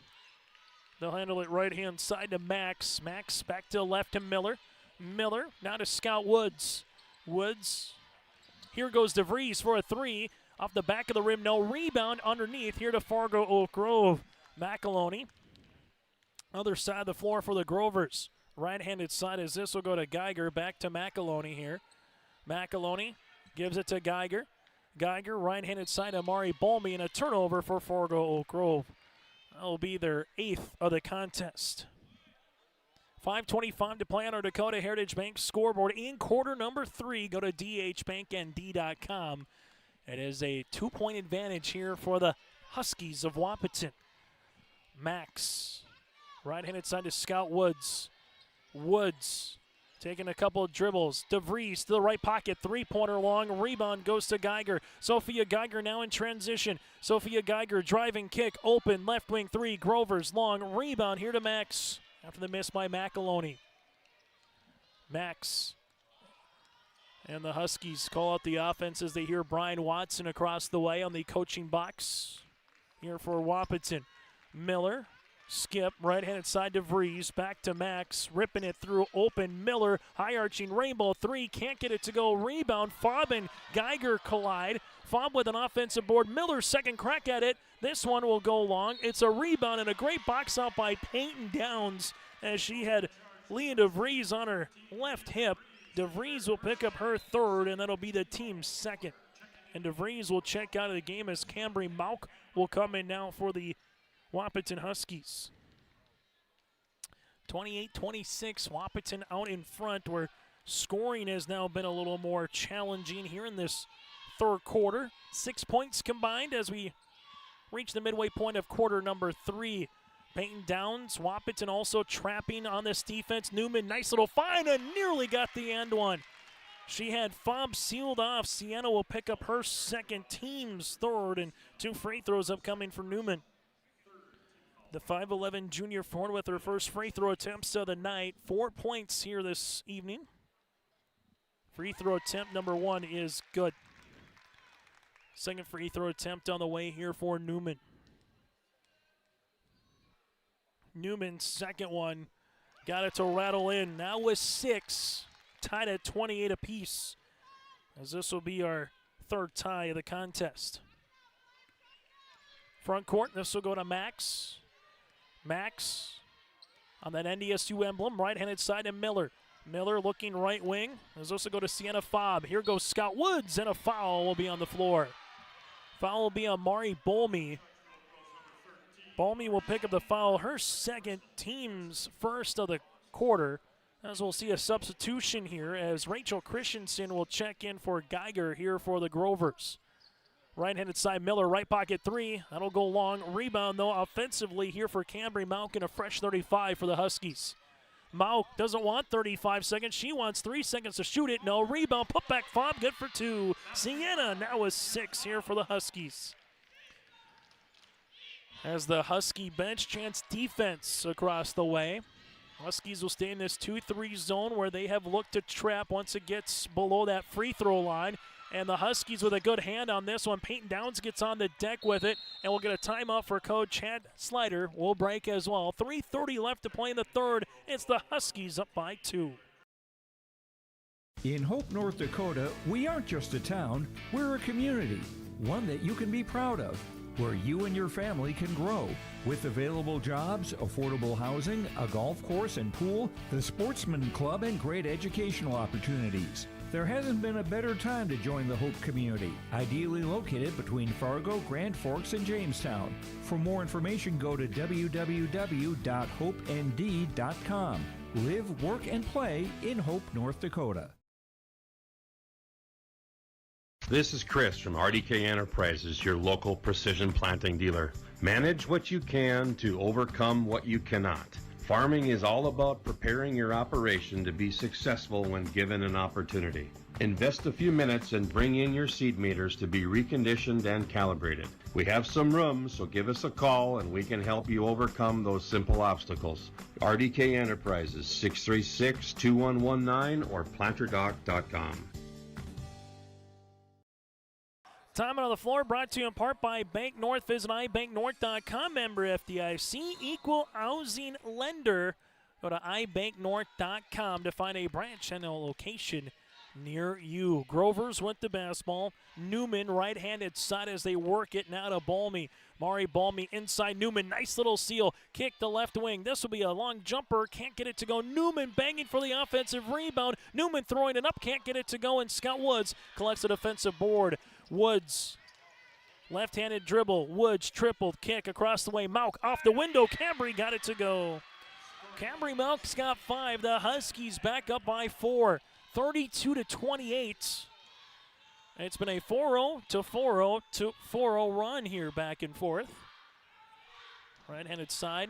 they'll handle it right-hand side to Max. Max back to the left to Miller. Miller now to Scout Woods. Woods. Here goes DeVries for a 3. Off the back of the rim, no rebound underneath. Here to Fargo Oak Grove. McAloney. Other side of the floor for the Grovers. Right-handed side as this will go to Geiger. Back to McAloney here. McAloney gives it to Geiger. Geiger, right-handed side of Mari Bolmy, and a turnover for Fargo Oak Grove. That will be their 8th of the contest. 5:25 to play on our Dakota Heritage Bank scoreboard in quarter number 3. Go to dhbanknd.com. It is a 2-point advantage here for the Huskies of Wahpeton. Max, right-handed side to Scout Woods. Woods taking a couple of dribbles. DeVries to the right pocket. 3-pointer long. Rebound goes to Geiger. Sophia Geiger now in transition. Sophia Geiger driving kick. Open. Left wing 3. Grovers long. Rebound here to Max after the miss by McAloney. Max And the Huskies call out the offense as they hear Brian Watson across the way on the coaching box. Here for Wahpeton. Miller, skip, right-handed side to Vries, back to Max, ripping it through, open, Miller, high-arching rainbow, three, can't get it to go, rebound, Fobb and Geiger collide. Fobb with an offensive board, Miller second crack at it. This one will go long. It's a rebound and a great box out by Peyton Downs as she had Leah DeVries on her left hip. DeVries will pick up her third, and that'll be the team's second. And DeVries will check out of the game as Cambry Mauk will come in now for the Wahpeton Huskies. 28-26, Wahpeton out in front, where scoring has now been a little more challenging here in this third quarter. 6 points combined as we reach the midway point of quarter number 3. Peyton Downs, Wahpeton also trapping on this defense. Newman, nice little find, and nearly got the end one. She had Fobb sealed off. Sienna will pick up her second, team's third, and 2 free throws upcoming for Newman. The 5'11 junior forward with her first free throw attempts of the night. 4 points here this evening. Free throw attempt number 1 is good. Second free throw attempt on the way here for Newman. Newman's second one got it to rattle in. Now with 6, tied at 28 apiece, as this will be our third tie of the contest. Front court, this will go to Max. Max on that NDSU emblem, right-handed side to Miller. Miller looking right wing. As this will go to Sienna Fobb. Here goes Scott Woods, and a foul will be on the floor. Foul will be on Mari Bolmy. Bolmy will pick up the foul, her second, team's first of the quarter. As we'll see a substitution here as Rachel Christensen will check in for Geiger here for the Grovers. Right-handed side, Miller, right pocket 3. That'll go long. Rebound, though, offensively here for Cambry Mauk, and a fresh 35 for the Huskies. Mauk doesn't want 35 seconds. She wants 3 seconds to shoot it. No, rebound, put back Fobb, good for 2. Sienna now with 6 here for the Huskies. As the Husky bench chants defense across the way. Huskies will stay in this 2-3 zone where they have looked to trap once it gets below that free throw line. And the Huskies with a good hand on this one. Peyton Downs gets on the deck with it, and we'll get a timeout for coach Chad Slider. Will break as well. 3:30 left to play in the third. It's the Huskies up by 2. In Hope, North Dakota, we aren't just a town, we're a community, one that you can be proud of, where you and your family can grow. With available jobs, affordable housing, a golf course and pool, the Sportsman Club, and great educational opportunities. There hasn't been a better time to join the Hope community, ideally located between Fargo, Grand Forks, and Jamestown. For more information, go to www.hopend.com. Live, work, and play in Hope, North Dakota. This is Chris from RDK Enterprises, your local precision planting dealer. Manage what you can to overcome what you cannot. Farming is all about preparing your operation to be successful when given an opportunity. Invest a few minutes and bring in your seed meters to be reconditioned and calibrated. We have some room, so give us a call and we can help you overcome those simple obstacles. RDK Enterprises, 636-2119 or planterdoc.com. Time on the floor brought to you in part by Bank North. Visit ibanknorth.com, member FDIC, equal housing lender. Go to ibanknorth.com to find a branch and a location near you. Grovers with the basketball. Newman right-handed side as they work it now to Bolmy. Mari Bolmy inside Newman. Nice little seal. Kick the left wing. This will be a long jumper. Can't get it to go. Newman banging for the offensive rebound. Newman throwing it up. Can't get it to go. And Scott Woods collects a defensive board. Woods, left-handed dribble. Woods tripled kick across the way. Mauk off the window. Cambry got it to go. Cambry Mauk's got 5. The Huskies back up by 4. 32-28. It's been a 4-0 to 4-0 to 4-0 run here back and forth. Right-handed side.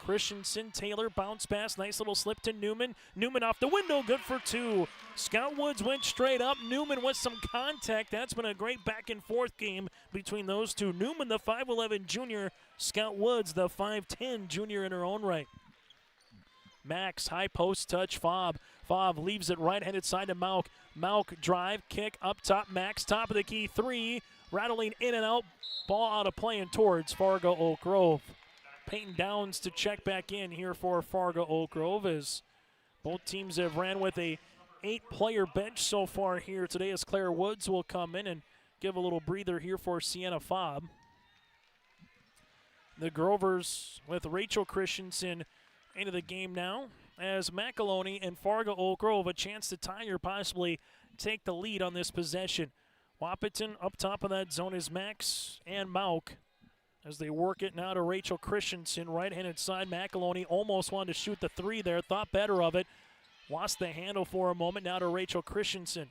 Christensen, Taylor, bounce pass, nice little slip to Newman. Newman off the window, good for 2. Scott Woods went straight up. Newman with some contact. That's been a great back and forth game between those two. Newman, the 5'11 junior. Scott Woods, the 5'10 junior in her own right. Max, high post touch, Fob. Fob leaves it right-handed side to Mauk. Mauk drive, kick, up top, Max, top of the key, 3. Rattling in and out, ball out of play and towards Fargo Oak Grove. Peyton Downs to check back in here for Fargo Oak Grove as both teams have ran with a 8-player bench so far here today, as Claire Woods will come in and give a little breather here for Sienna Fob. The Grovers with Rachel Christensen into the game now, as McAloney and Fargo Oak Grove a chance to tie or possibly take the lead on this possession. Wahpeton up top of that zone is Max and Mauk as they work it now to Rachel Christensen, right-handed side. McAloney almost wanted to shoot the 3 there, thought better of it. Lost the handle for a moment, now to Rachel Christensen.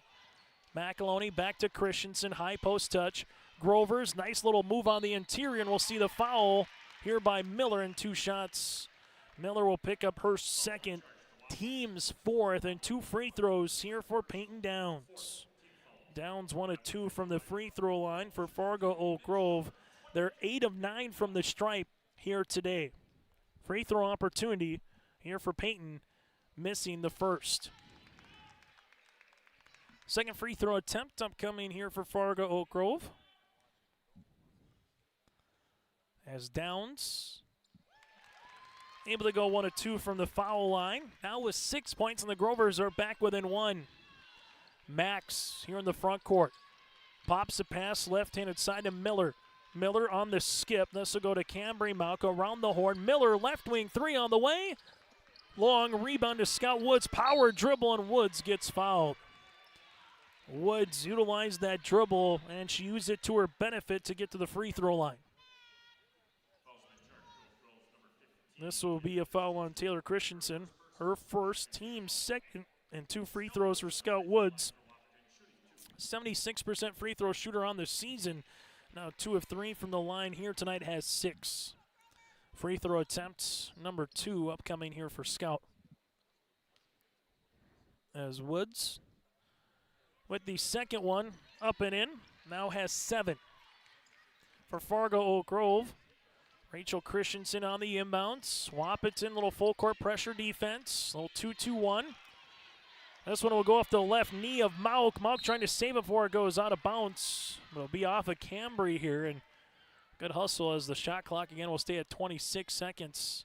McAloney back to Christensen, high post touch. Grovers, nice little move on the interior, and we'll see the foul here by Miller in 2 shots. Miller will pick up her second, team's 4th, and 2 free throws here for Peyton Downs. Downs 1 of 2 from the free throw line for Fargo Oak Grove. They're 8 of 9 from the stripe here today. Free throw opportunity here for Peyton, missing the first. Second free throw attempt upcoming here for Fargo Oak Grove. As Downs able to go 1 of 2 from the foul line. Now with 6 points, and the Grovers are back within 1. Max here in the front court. Pops a pass left-handed side to Miller. Miller on the skip. This will go to Cambry Mauk around the horn. Miller left wing 3 on the way. Long rebound to Scout Woods. Power dribble, and Woods gets fouled. Woods utilized that dribble, and she used it to her benefit to get to the free throw line. This will be a foul on Taylor Christensen. Her first, team's second, and 2 free throws for Scout Woods. 76% free throw shooter on the season. Now 2 of 3 from the line here tonight, has 6. Free throw attempts, number 2 upcoming here for Scout. As Woods with the second one up and in, now has 7. For Fargo Oak Grove, Rachel Christensen on the inbounds. Wahpeton, little full court pressure defense, little 2-2-1. This one will go off the left knee of Mauk. Mauk trying to save it before it goes out of bounds. It'll be off of Cambry here, and good hustle as the shot clock again will stay at 26 seconds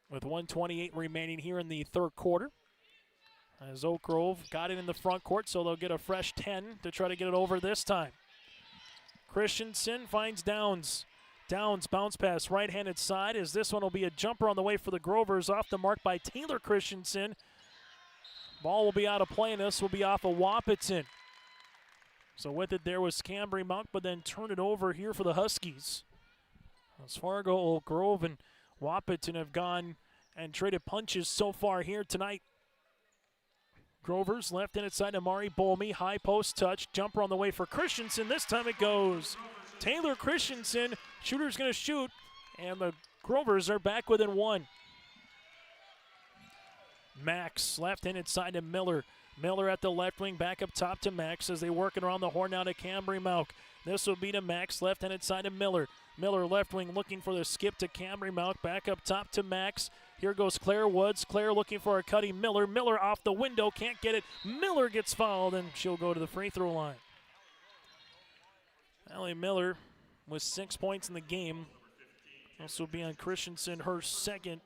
with 1:28 remaining here in the third quarter. As Oak Grove got it in the front court, so they'll get a fresh 10 to try to get it over this time. Christensen finds Downs. Downs bounce pass right-handed side, as this one will be a jumper on the way for the Grovers, off the mark by Taylor Christensen. Ball will be out of play, and this will be off of Wahpeton. So with it there was Cambry Mauk, but then turn it over here for the Huskies. As Fargo Oak Grove and Wahpeton have gone and traded punches so far here tonight. Grovers left-handed side to Mari Bolmy, high post touch, jumper on the way for Christensen. This time it goes. Taylor Christensen, shooter's going to shoot, and the Grovers are back within 1. Max, left-handed side to Miller. Miller at the left wing, back up top to Max as they work it around the horn now to Cambry Mauk. This will be to Max, left-handed side to Miller. Miller left wing looking for the skip to Cambry Mauk, back up top to Max. Here goes Claire Woods. Claire looking for a cutting Miller. Miller off the window, can't get it. Miller gets fouled, and she'll go to the free throw line. Allie Miller with 6 points in the game. This will be on Christensen, her second,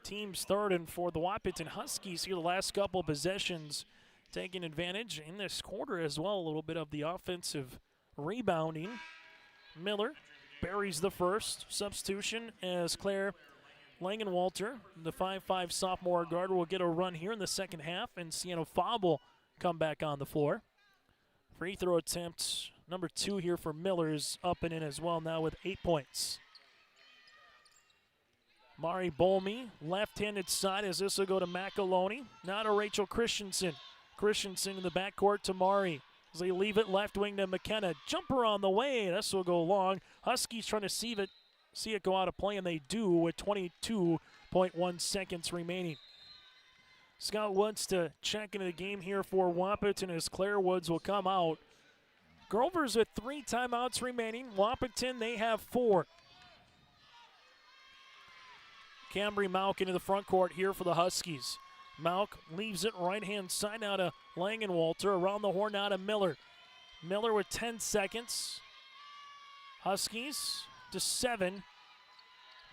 team's third, and for the Wahpeton Huskies here the last couple possessions taking advantage in this quarter as well. A little bit of the offensive rebounding. Miller buries the first substitution as Claire Langenwalter, the 5'5" sophomore guard, will get a run here in the second half, and Sienna Fob will come back on the floor. Free throw attempt number 2 here for Miller is up and in as well, now with 8 points. Mari Bolmy, left-handed side, as this will go to McAloney. Now to Rachel Christensen. Christensen in the backcourt to Mari. As they leave it left wing to McKenna. Jumper on the way. This will go long. Huskies trying to see it go out of play, and they do with 22.1 seconds remaining. Scott Woods to check into the game here for Wahpeton as Claire Woods will come out. Grovers with 3 timeouts remaining. Wahpeton, they have 4. Cambry Mauk into the front court here for the Huskies. Mauk leaves it right-hand side now to Langenwalter. Around the horn now to Miller. Miller with 10 seconds. Huskies to 7.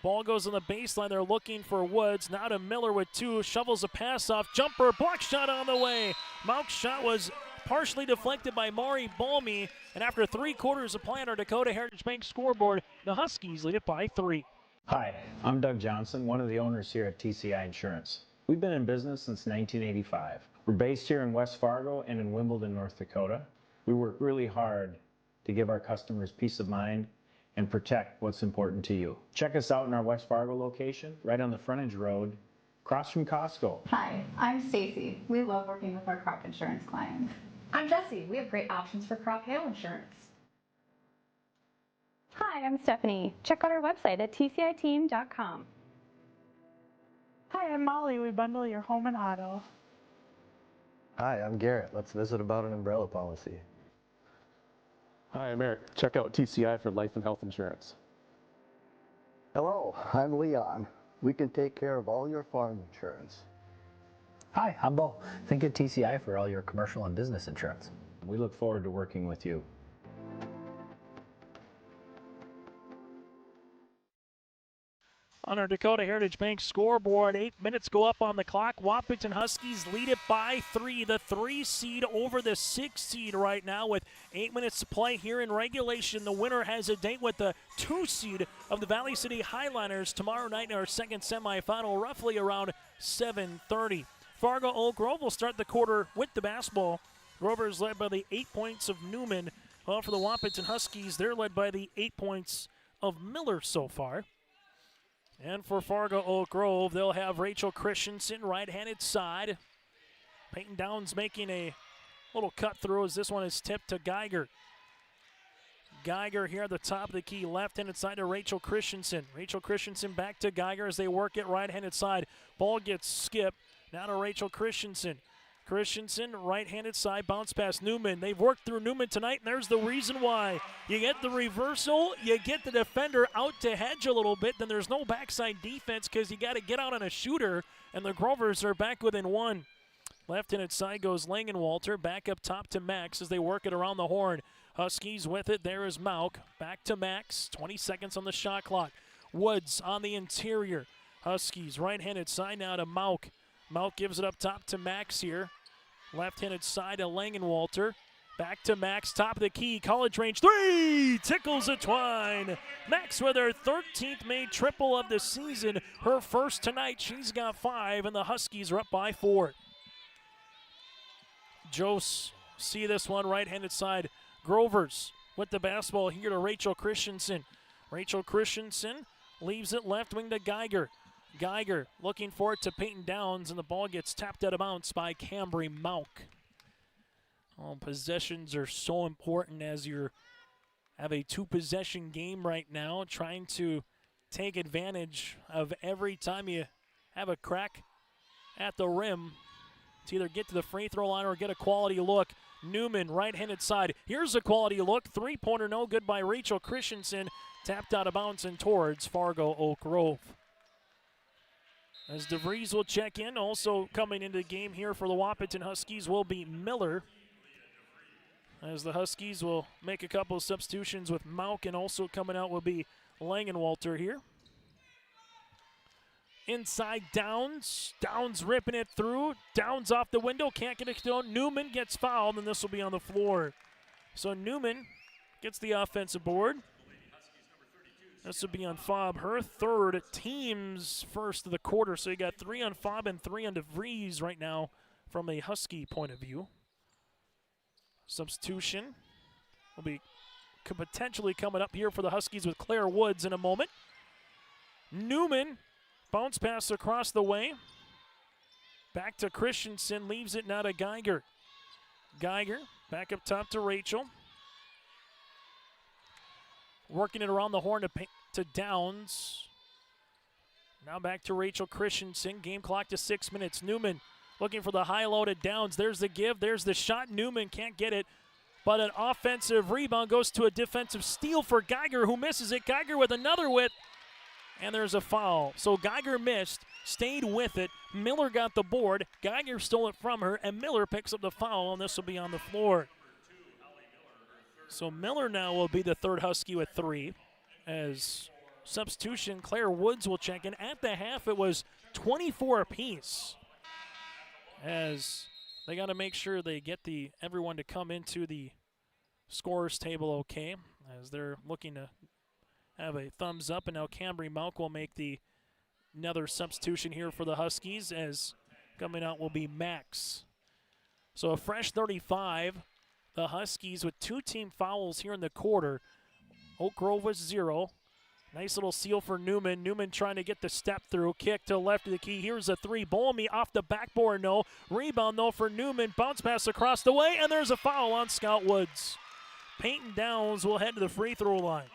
Ball goes on the baseline. They're looking for Woods. Now to Miller with 2. Shovels a pass off. Jumper. Block shot on the way. Mauk's shot was partially deflected by Maury Balmy. And after 3 quarters of play on our Dakota Heritage Bank scoreboard, the Huskies lead it by 3. Hi, I'm Doug Johnson, one of the owners here at TCI Insurance. We've been in business since 1985. We're based here in West Fargo and in Wimbledon, North Dakota. We work really hard to give our customers peace of mind and protect what's important to you. Check us out in our West Fargo location, right on the frontage road, across from Costco. Hi, I'm Stacy. We love working with our crop insurance clients. I'm Jessie. We have great options for crop hail insurance. Hi, I'm Stephanie. Check out our website at tciteam.com. Hi, I'm Molly. We bundle your home and auto. Hi, I'm Garrett. Let's visit about an umbrella policy. Hi, I'm Eric. Check out TCI for life and health insurance. Hello, I'm Leon. We can take care of all your farm insurance. Hi, I'm Bo. Think of TCI for all your commercial and business insurance. We look forward to working with you. On our Dakota Heritage Bank scoreboard, 8 minutes go up on the clock. Wahpeton Huskies lead it by 3. The 3 seed over the 6 seed right now with 8 minutes to play here in regulation. The winner has a date with the 2 seed of the Valley City Highlanders tomorrow night in our second semifinal, roughly around 7:30. Fargo Oak Grove will start the quarter with the basketball. Grover's led by the 8 points of Newman. Well, for the Wahpeton Huskies, they're led by the 8 points of Miller so far. And for Fargo Oak Grove, they'll have Rachel Christensen, right-handed side. Peyton Downs making a little cut through as this one is tipped to Geiger. Geiger here at the top of the key, left-handed side to Rachel Christensen. Rachel Christensen back to Geiger as they work it right-handed side. Ball gets skipped. Now to Rachel Christensen. Christensen, right-handed side, bounce past Newman. They've worked through Newman tonight, and there's the reason why. You get the reversal, you get the defender out to hedge a little bit, then there's no backside defense because you got to get out on a shooter, and the Grovers are back within 1. Left-handed side goes Langenwalter, back up top to Max as they work it around the horn. Huskies with it, there is Mauk. Back to Max, 20 seconds on the shot clock. Woods on the interior. Huskies, right-handed side now to Mauk. Mauk gives it up top to Max here. Left-handed side to Langenwalter. Back to Max, top of the key, college range 3! Tickles a twine. Max with her 13th made triple of the season. Her first tonight, she's got 5, and the Huskies are up by 4. Jose, see this one, right-handed side. Grovers with the basketball here to Rachel Christensen. Rachel Christensen leaves it left wing to Geiger. Geiger looking for it to Peyton Downs, and the ball gets tapped out of bounds by Cambry Mauk. Oh, possessions are so important as you have a 2-possession game right now, trying to take advantage of every time you have a crack at the rim to either get to the free throw line or get a quality look. Newman, right-handed side. Here's a quality look. 3-pointer no good by Rachel Christensen. Tapped out of bounds and towards Fargo Oak Grove. As DeVries will check in, also coming into the game here for the Wahpeton Huskies will be Miller. As the Huskies will make a couple of substitutions with Mauk, and also coming out will be Langenwalter here. Inside Downs. Downs ripping it through. Downs off the window, can't get it to Newman gets fouled, and this will be on the floor. So Newman gets the offensive board. This would be on Fob, her third, team's first of the quarter. So you got 3 on Fob and 3 on DeVries right now from a Husky point of view. Substitution could potentially coming up here for the Huskies with Claire Woods in a moment. Newman, bounce pass across the way. Back to Christensen, leaves it now to Geiger. Geiger, back up top to Rachel. Working it around the horn to Downs. Now back to Rachel Christensen. Game clock to 6 minutes. Newman looking for the high low to Downs. There's the give. There's the shot. Newman can't get it. But an offensive rebound goes to a defensive steal for Geiger, who misses it. Geiger with another And there's a foul. So Geiger missed, stayed with it. Miller got the board. Geiger stole it from her, and Miller picks up the foul, and this will be on the floor. So Miller now will be the third Husky with 3. As substitution, Claire Woods will check in. At the half, it was 24 apiece. As they got to make sure they get everyone to come into the scorers table okay, as they're looking to have a thumbs up. And now Cambry Malk will make another substitution here for the Huskies, as coming out will be Max. So a fresh 35. The Huskies with 2 team fouls here in the quarter. Oak Grove was 0. Nice little seal for Newman. Newman trying to get the step through. Kick to the left of the key. Here's a 3. Bolmy off the backboard, no. Rebound, though, for Newman. Bounce pass across the way, and there's a foul on Scout Woods. Peyton Downs will head to the free throw line.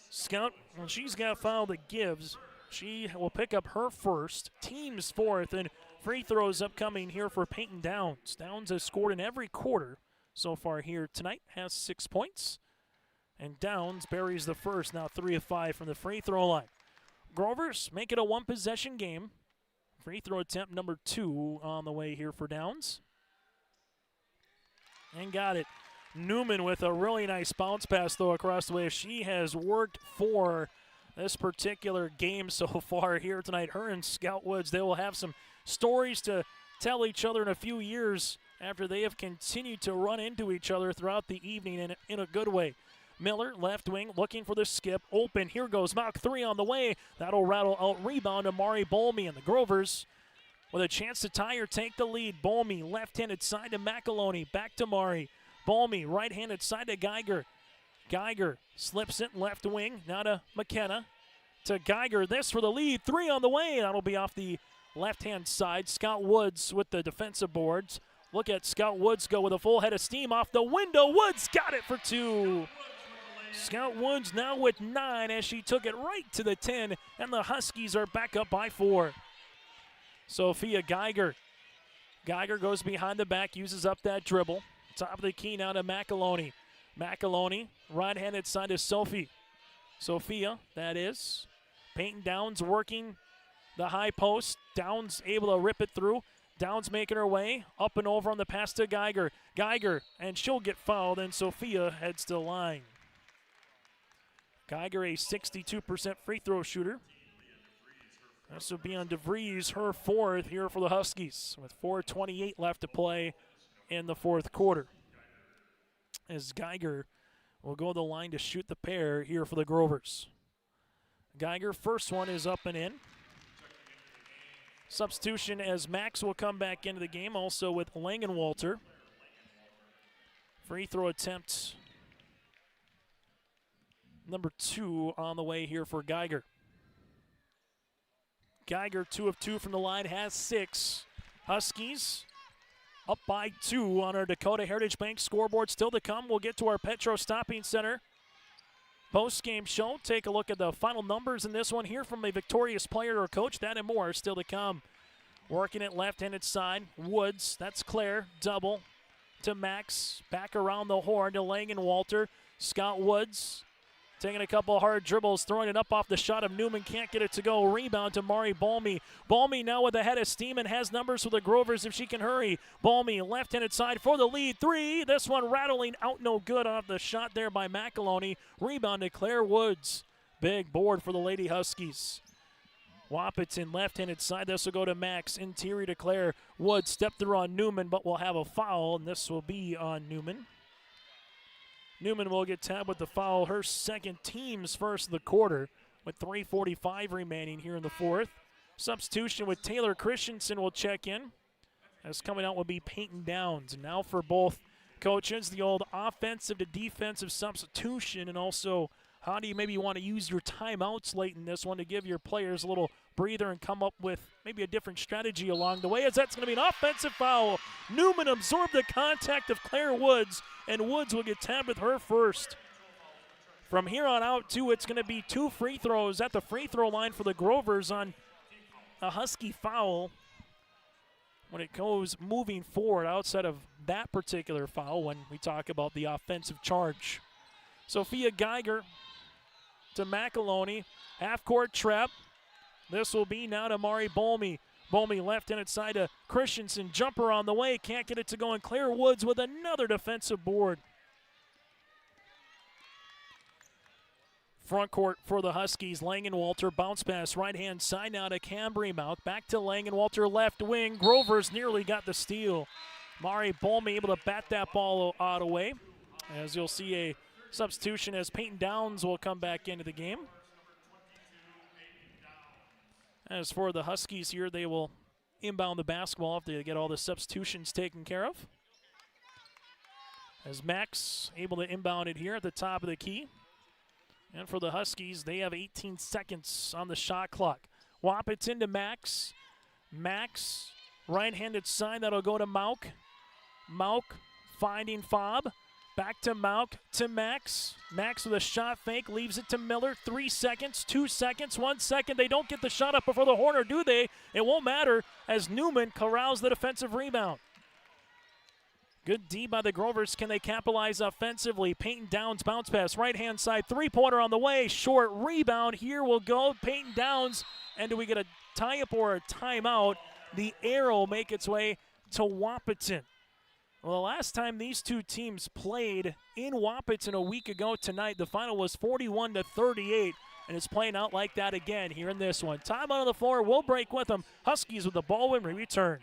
Scout, when she's got a foul that gives, she will pick up her first, team's 4th, and free throws upcoming here for Peyton Downs. Downs has scored in every quarter so far here tonight, has 6 points. And Downs buries the first, now 3 of 5 from the free throw line. Grovers make it a 1-possession game. Free throw attempt number 2 on the way here for Downs. And got it. Newman with a really nice bounce pass, though, across the way. She has worked for this particular game so far here tonight. Her and Scout Woods, they will have some stories to tell each other in a few years after they have continued to run into each other throughout the evening in a good way. Miller, left wing, looking for the skip. Open, here goes Mach 3 on the way. That'll rattle out, rebound to Mari Bolmy, and the Grovers with a chance to tie or take the lead. Bolmy, left-handed side to McAloney, back to Mari. Bolmy, right-handed side to Geiger. Geiger slips it left wing, now to McKenna. To Geiger, this for the lead. 3 on the way, that'll be off the left-hand side. Scout Woods with the defensive boards. Look at Scout Woods go with a full head of steam off the window. Woods got it for 2. Scout Woods now with 9 as she took it right to the 10, and the Huskies are back up by 4. Sophia Geiger. Geiger goes behind the back, uses up that dribble. Top of the key now to McAloney. McAloney, right-handed side to Sophia, that is. Peyton Downs working the high post. Downs able to rip it through. Downs making her way up and over on the pass to Geiger. Geiger, and she'll get fouled, and Sophia heads to the line. Geiger, a 62% free throw shooter. This will be on DeVries, her 4th here for the Huskies, with 4:28 left to play in the 4th quarter. As Geiger will go to the line to shoot the pair here for the Grovers. Geiger, first one is up and in. Substitution as Max will come back into the game, also with Langenwalter. Free throw attempt number 2 on the way here for Geiger. Geiger, 2 of 2 from the line, has 6. Huskies up by 2 on our Dakota Heritage Bank scoreboard. Still to come, we'll get to our Petro Stopping Center post-game show. Take a look at the final numbers in this one. Hear from a victorious player or coach. That and more still to come. Working it left-handed side. Woods, that's Claire. Double to Max. Back around the horn to Langenwalter. Scott Woods taking a couple hard dribbles, throwing it up off the shot of Newman. Can't get it to go. Rebound to Mari Bolmy. Bolmy now with a head of steam and has numbers for the Grovers if she can hurry. Bolmy, left-handed side for the lead. 3. This one rattling out, no good off the shot there by McAloney. Rebound to Claire Woods. Big board for the Lady Huskies. Wahpeton, left-handed side. This will go to Max. Interior to Claire Woods. Step through on Newman, but will have a foul, and this will be on Newman. Newman will get tabbed with the foul, her second, team's first of the quarter, with 3:45 remaining here in the 4th. Substitution with Taylor Christensen will check in. As coming out will be Peyton Downs. And now for both coaches, the old offensive to defensive substitution, and also how do you maybe want to use your timeouts late in this one to give your players a little breather and come up with maybe a different strategy along the way, as that's going to be an offensive foul. Newman absorbed the contact of Claire Woods, and Woods will get tabbed with her first. From here on out, too, it's going to be 2 free throws at the free throw line for the Grovers on a Husky foul when it goes moving forward outside of that particular foul when we talk about the offensive charge. Sophia Geiger to McAloney. Half-court trap. This will be now to Mari Bolmy. Bolmy left inside to Christensen. Jumper on the way. Can't get it to go, and Claire Woods with another defensive board. Front court for the Huskies. Langenwalter bounce pass right-hand side now to Cambry Mouth. Back to Langenwalter left wing. Grovers nearly got the steal. Mari Bolmy able to bat that ball out away. As you'll see a substitution as Peyton Downs will come back into the game. As for the Huskies here, they will inbound the basketball after they get all the substitutions taken care of. As Max able to inbound it here at the top of the key. And for the Huskies, they have 18 seconds on the shot clock. Wahpeton to Max. Max, right-handed side, that'll go to Mauk. Mauk finding Fob. Back to Mauk to Max. Max with a shot fake, leaves it to Miller. 3 seconds, 2 seconds, 1 second. They don't get the shot up before the horn, or do they? It won't matter as Newman corrals the defensive rebound. Good D by the Grovers. Can they capitalize offensively? Peyton Downs bounce pass, right-hand side, three-pointer on the way. Short rebound. Here will go Peyton Downs. And do we get a tie-up or a timeout? The arrow make its way to Wahpeton. Well, the last time these two teams played in Wahpeton a week ago tonight, the final was 41-38, and it's playing out like that again here in this one. Time on the floor. We'll break with them. Huskies with the ball when we return.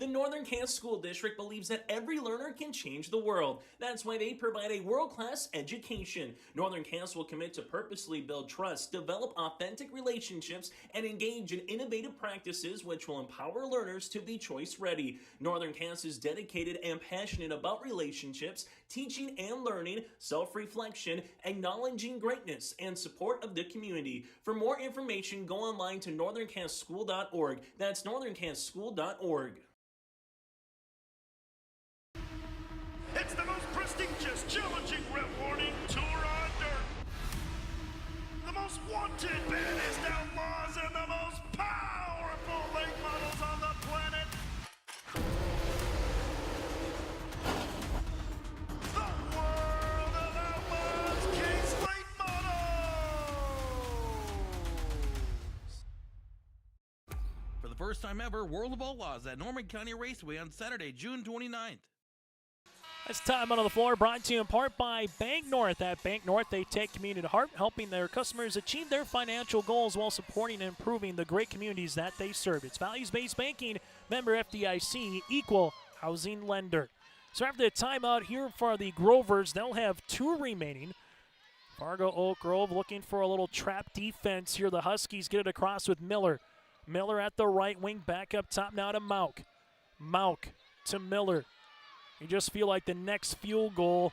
The Northern Kansas School District believes that every learner can change the world. That's why they provide a world-class education. Northern Kansas will commit to purposely build trust, develop authentic relationships, and engage in innovative practices which will empower learners to be choice-ready. Northern Kansas is dedicated and passionate about relationships, teaching and learning, self-reflection, acknowledging greatness, and support of the community. For more information, go online to northernkansasschool.org. That's northernkansasschool.org. It's the most prestigious, challenging rewarding tour on dirt. The most wanted, baddest outlaws, and the most powerful late models on the planet. The world of outlaws, King's Late Models. For the first time ever, World of Outlaws at Norman County Raceway on Saturday, June 29th. It's time on the floor, brought to you in part by Bank North. At Bank North, they take community to heart, helping their customers achieve their financial goals while supporting and improving the great communities that they serve. It's values-based banking, member FDIC, equal housing lender. So after the timeout here for the Grovers, they'll have 2 remaining. Fargo Oak Grove looking for a little trap defense here. The Huskies get it across with Miller. Miller at the right wing, back up top now to Mauk. Mauk to Miller. You just feel like the next field goal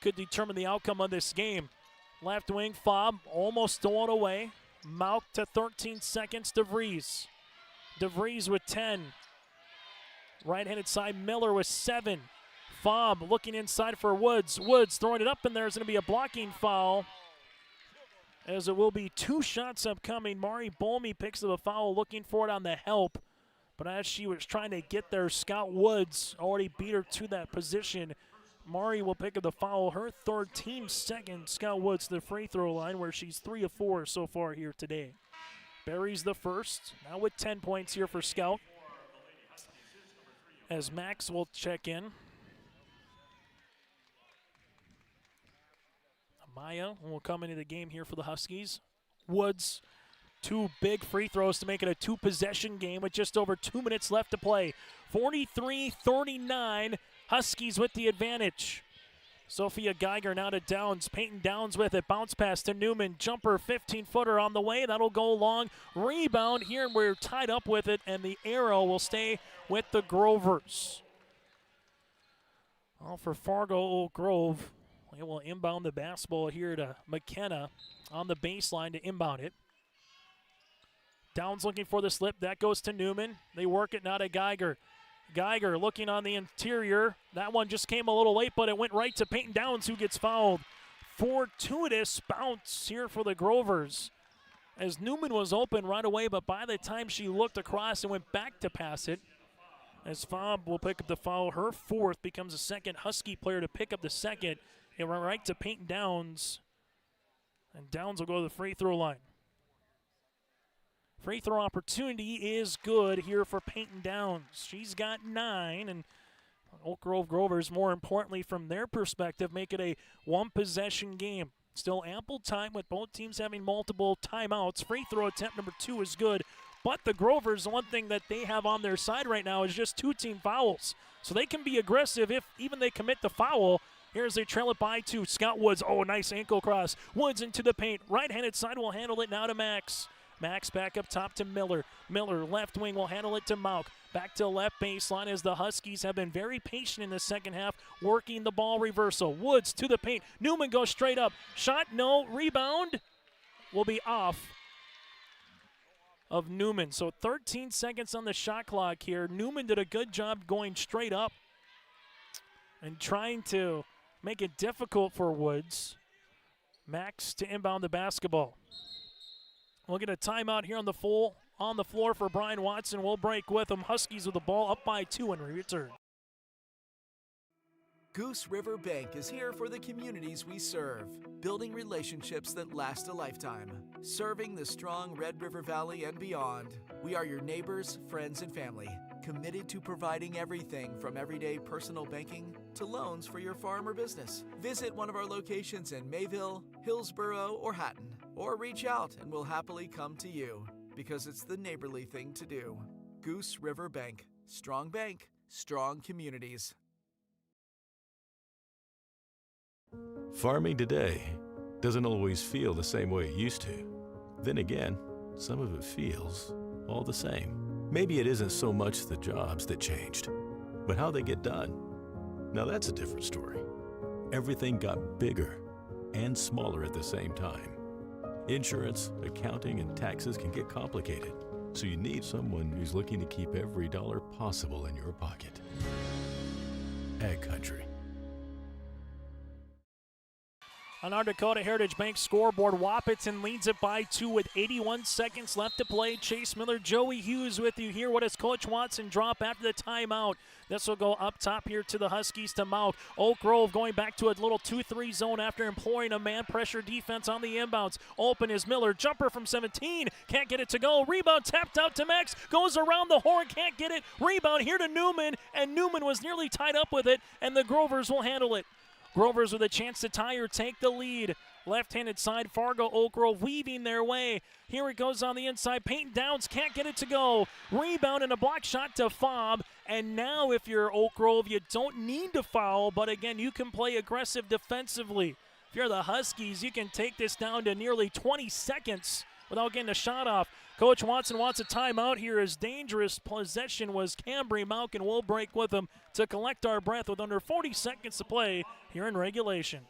could determine the outcome of this game. Left wing, Fob almost stolen away. Mauk to 13 seconds, DeVries. DeVries with 10. Right-handed side, Miller with 7. Fob looking inside for Woods. Woods throwing it up, and there's going to be a blocking foul, as it will be 2 shots upcoming. Mari Bolmy picks up a foul, looking for it on the help. But as she was trying to get there, Scott Woods already beat her to that position. Mari will pick up the foul, her 13 seconds. Scott Woods to the free throw line, where she's 3 of 4 so far here today. Barry's the first, now with 10 points here for Scout. As Max will check in. Amaya will come into the game here for the Huskies. Woods, 2 big free throws to make it a 2-possession game with just over 2 minutes left to play. 43-39, Huskies with the advantage. Sophia Geiger now to Downs. Peyton Downs with it. Bounce pass to Newman. Jumper, 15-footer on the way. That'll go long. Rebound here, and we're tied up with it, and the arrow will stay with the Grovers. Well, for Fargo Oak Grove, they will inbound the basketball here to McKenna on the baseline to inbound it. Downs looking for the slip. That goes to Newman. They work it now to Geiger. Geiger looking on the interior. That one just came a little late, but it went right to Peyton Downs, who gets fouled. Fortuitous bounce here for the Grovers, as Newman was open right away, but by the time she looked across and went back to pass it, as Fob will pick up the foul, her 4th, becomes the second Husky player to pick up the second. It went right to Peyton Downs, And Downs will go to the free throw line. Free throw opportunity is good here for Peyton Downs. She's got 9, and Oak Grove Grovers, more importantly from their perspective, make it a one-possession game. Still ample time with both teams having multiple timeouts. Free throw attempt number 2 is good. But the Grovers, one thing that they have on their side right now is just 2 team fouls. So they can be aggressive if even they commit the foul. Here's they trail it by 2. Scott Woods, nice ankle cross. Woods into the paint. Right-handed side will handle it now to Max. Max back up top to Miller. Miller, left wing, will handle it to Mauk. Back to left baseline as the Huskies have been very patient in the second half, working the ball reversal. Woods to the paint. Newman goes straight up. Shot, no. Rebound will be off of Newman. So 13 seconds on the shot clock here. Newman did a good job going straight up and trying to make it difficult for Woods. Max to inbound the basketball. We'll get a timeout here on the floor for Brian Watson. We'll break with him. Huskies with the ball up by 2 and return. Goose River Bank is here for the communities we serve, building relationships that last a lifetime. Serving the strong Red River Valley and beyond, we are your neighbors, friends, and family, committed to providing everything from everyday personal banking to loans for your farm or business. Visit one of our locations in Mayville, Hillsborough, or Hatton, or reach out and we'll happily come to you, because it's the neighborly thing to do. Goose River Bank, strong communities. Farming today doesn't always feel the same way it used to. Then again, some of it feels all the same. Maybe it isn't so much the jobs that changed, but how they get done. Now that's a different story. Everything got bigger and smaller at the same time. Insurance, accounting, and taxes can get complicated, so you need someone who's looking to keep every dollar possible in your pocket. Ag Country. On our Dakota Heritage Bank scoreboard, Wahpeton leads it by 2 with 81 seconds left to play. Chase Miller, Joey Hughes with you here. What does Coach Watson drop after the timeout? This will go up top here to the Huskies to Mauk. Oak Grove going back to a little 2-3 zone after employing a man pressure defense on the inbounds. Open is Miller. Jumper from 17. Can't get it to go. Rebound tapped out to Max. Goes around the horn. Can't get it. Rebound here to Newman. And Newman was nearly tied up with it. And the Grovers will handle it. Grovers with a chance to tie or take the lead. Left-handed side, Fargo, Oak Grove weaving their way. Here it goes on the inside. Peyton Downs can't get it to go. Rebound and a block shot to Fobb. And now if you're Oak Grove, you don't need to foul, but again, you can play aggressive defensively. If you're the Huskies, you can take this down to nearly 20 seconds without getting a shot off. Coach Watson wants a timeout here as dangerous possession was Cambry Mauk, and we'll break with him to collect our breath with under 40 seconds to play here in regulation.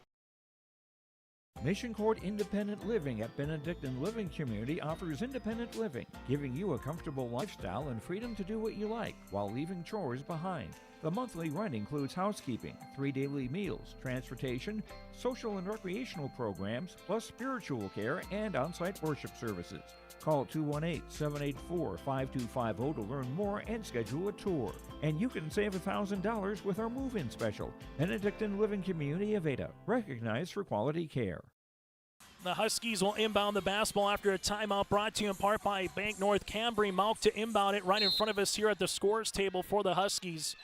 Mission Court Independent Living at Benedictine Living Community offers independent living, giving you a comfortable lifestyle and freedom to do what you like while leaving chores behind. The monthly rent includes housekeeping, 3 daily meals, transportation, social and recreational programs, plus spiritual care and on-site worship services. Call 218-784-5250 to learn more and schedule a tour. And you can save $1,000 with our move-in special. Benedictine Living Community of Ada, recognized for quality care. The Huskies will inbound the basketball after a timeout brought to you in part by Bank North. Cambry Mauk to inbound it right in front of us here at the scores table for the Huskies.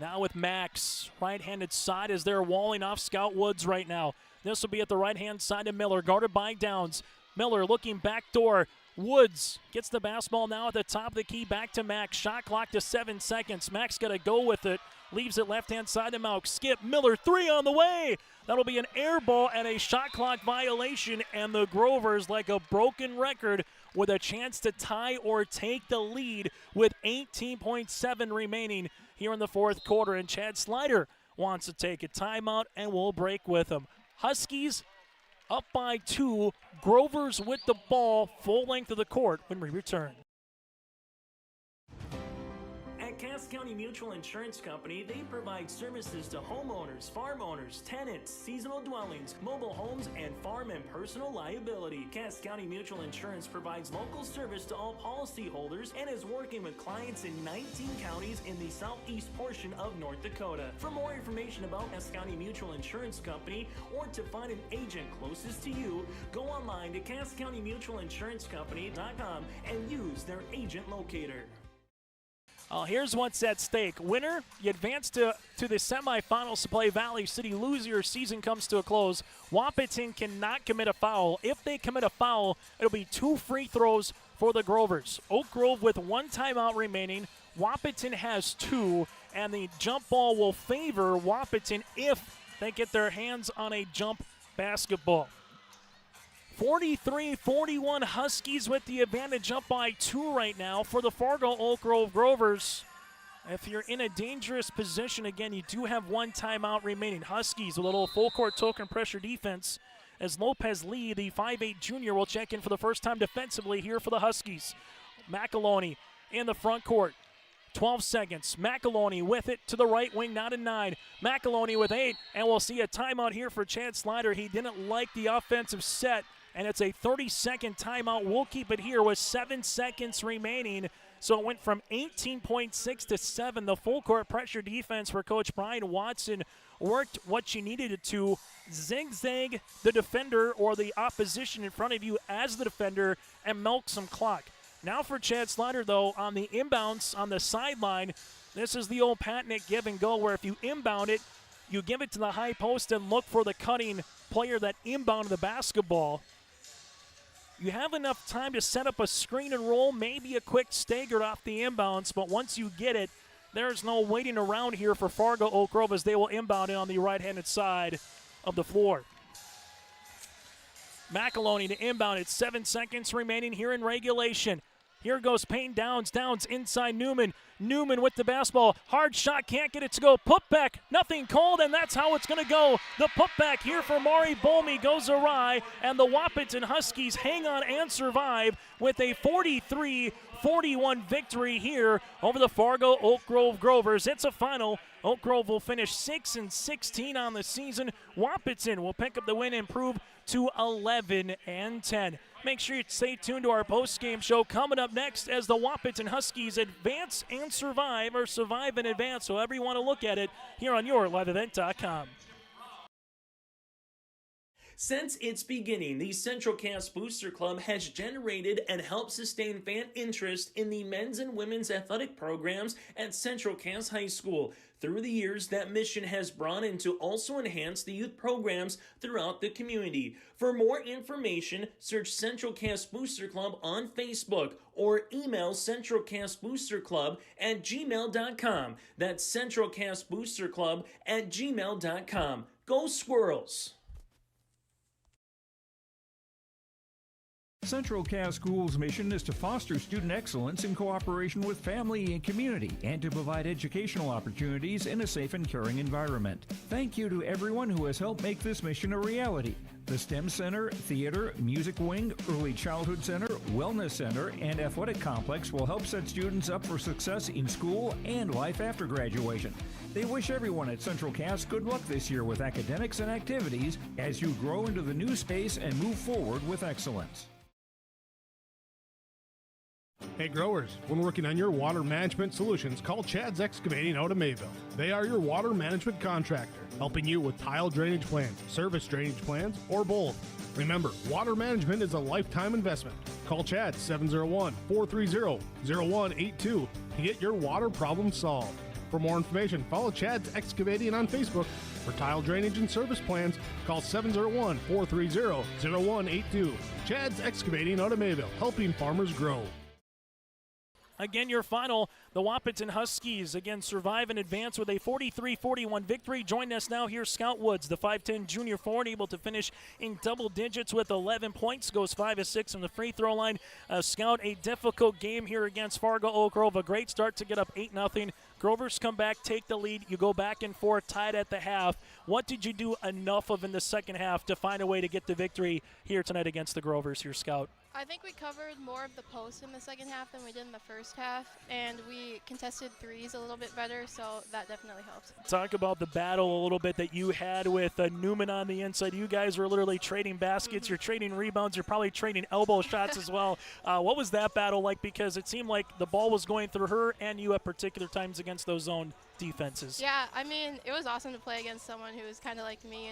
Now with Max, right-handed side as they're walling off Scout Woods right now. This will be at the right-hand side of Miller, guarded by Downs. Miller looking back door. Woods gets the basketball now at the top of the key, back to Max. Shot clock to 7 seconds. Max got to go with it. Leaves it left-hand side to Mauk. Skip, Miller, 3 on the way. That'll be an air ball and a shot clock violation, and the Grovers, like a broken record, with a chance to tie or take the lead with 18.7 remaining here in the fourth quarter. And Chad Slider wants to take a timeout, and we'll break with him. Huskies up by 2. Grovers with the ball, full length of the court when we return. At At Cass County Mutual Insurance Company, they provide services to homeowners, farm owners, tenants, seasonal dwellings, mobile homes, and farm and personal liability. Cass County Mutual Insurance provides local service to all policyholders and is working with clients in 19 counties in the southeast portion of North Dakota. For more information about Cass County Mutual Insurance Company or to find an agent closest to you, go online to CassCountyMutualInsuranceCompany.com and use their agent locator. Here's what's at stake. Winner, you advance to the semifinals to play Valley City. Loser, your season comes to a close. Wahpeton cannot commit a foul. If they commit a foul, it'll be 2 free throws for the Grovers. Oak Grove with 1 timeout remaining. Wahpeton has 2, and the jump ball will favor Wahpeton if they get their hands on a jump basketball. 43-41 Huskies with the advantage, up by 2 right now for the Fargo Oak Grove Grovers. If you're in a dangerous position, again, you do have 1 timeout remaining. Huskies with a little full court token pressure defense as Lopez Lee, the 5'8 junior, will check in for the first time defensively here for the Huskies. McAloney in the front court. 12 seconds. McAloney with it to the right wing, not a 9. McAloney with 8, and we'll see a timeout here for Chad Slider. He didn't like the offensive set, and it's a 30-second timeout. We'll keep it here with 7 seconds remaining. So it went from 18.6 to 7. The full court pressure defense for Coach Brian Watson worked what you needed it to. Zigzag the defender or the opposition in front of you as the defender and milk some clock. Now for Chad Slider, though, on the inbounds on the sideline, this is the old Patnick give and go where if you inbound it, you give it to the high post and look for the cutting player that inbounded the basketball. You have enough time to set up a screen and roll, maybe a quick stagger off the inbounds, but once you get it, there's no waiting around here for Fargo Oak Grove as they will inbound it on the right-handed side of the floor. McAloney to inbound it. 7 seconds remaining here in regulation. Here goes Payne Downs. Downs inside Newman. Newman with the basketball. Hard shot, can't get it to go. Putback, nothing called, and that's how it's going to go. The putback here for Maury Bolmy goes awry, and the Wahpeton Huskies hang on and survive with a 43-41 victory here over the Fargo Oak Grove Grovers. It's a final. Oak Grove will finish 6-16 on the season. Wahpeton will pick up the win and improve to 11-10. Make sure you stay tuned to our post-game show coming up next as the Wahpeton Huskies advance and survive, or survive and advance, however you want to look at it, here on YourLiveEvent.com. Since its beginning, the Central Cass Booster Club has generated and helped sustain fan interest in the men's and women's athletic programs at Central Cass High School. Through the years, that mission has brought in to also enhance the youth programs throughout the community. For more information, search Central Cass Booster Club on Facebook or email centralcassboosterclub@gmail.com. That's centralcassboosterclub@gmail.com. Go Squirrels! Central Cass Schools' mission is to foster student excellence in cooperation with family and community and to provide educational opportunities in a safe and caring environment. Thank you to everyone who has helped make this mission a reality. The STEM Center, Theater, Music Wing, Early Childhood Center, Wellness Center, and Athletic Complex will help set students up for success in school and life after graduation. They wish everyone at Central Cass good luck this year with academics and activities as you grow into the new space and move forward with excellence. Hey growers, when working on your water management solutions, call Chad's Excavating out of Mayville. They are your water management contractor, helping you with tile drainage plans, service drainage plans, or both. Remember, water management is a lifetime investment. Call Chad 701-430-0182 to get your water problem solved. For more information, follow Chad's Excavating on Facebook. For tile drainage and service plans, call 701-430-0182. Chad's Excavating out of Mayville, helping farmers grow. Again, your final, the Wahpeton Huskies, again, survive and advance with a 43-41 victory. Join us now here, Scout Woods, the 5'10 junior forward, able to finish in double digits with 11 points, goes 5 of 6 from the free throw line. Scout, a difficult game here against Fargo Oak Grove, a great start to get up 8-0. Grovers come back, take the lead. You go back and forth, tied at the half. What did you do enough of in the second half to find a way to get the victory here tonight against the Grovers here, Scout? I think we covered more of the post in the second half than we did in the first half, and we contested threes a little bit better, so that definitely helped. Talk about the battle a little bit that you had with Newman on the inside. You guys were literally trading baskets. You're trading rebounds. You're probably trading elbow shots as well. What was that battle like? Because it seemed like the ball was going through her and you at particular times against those zone defenses. Yeah, I mean, it was awesome to play against someone who was kind of like me,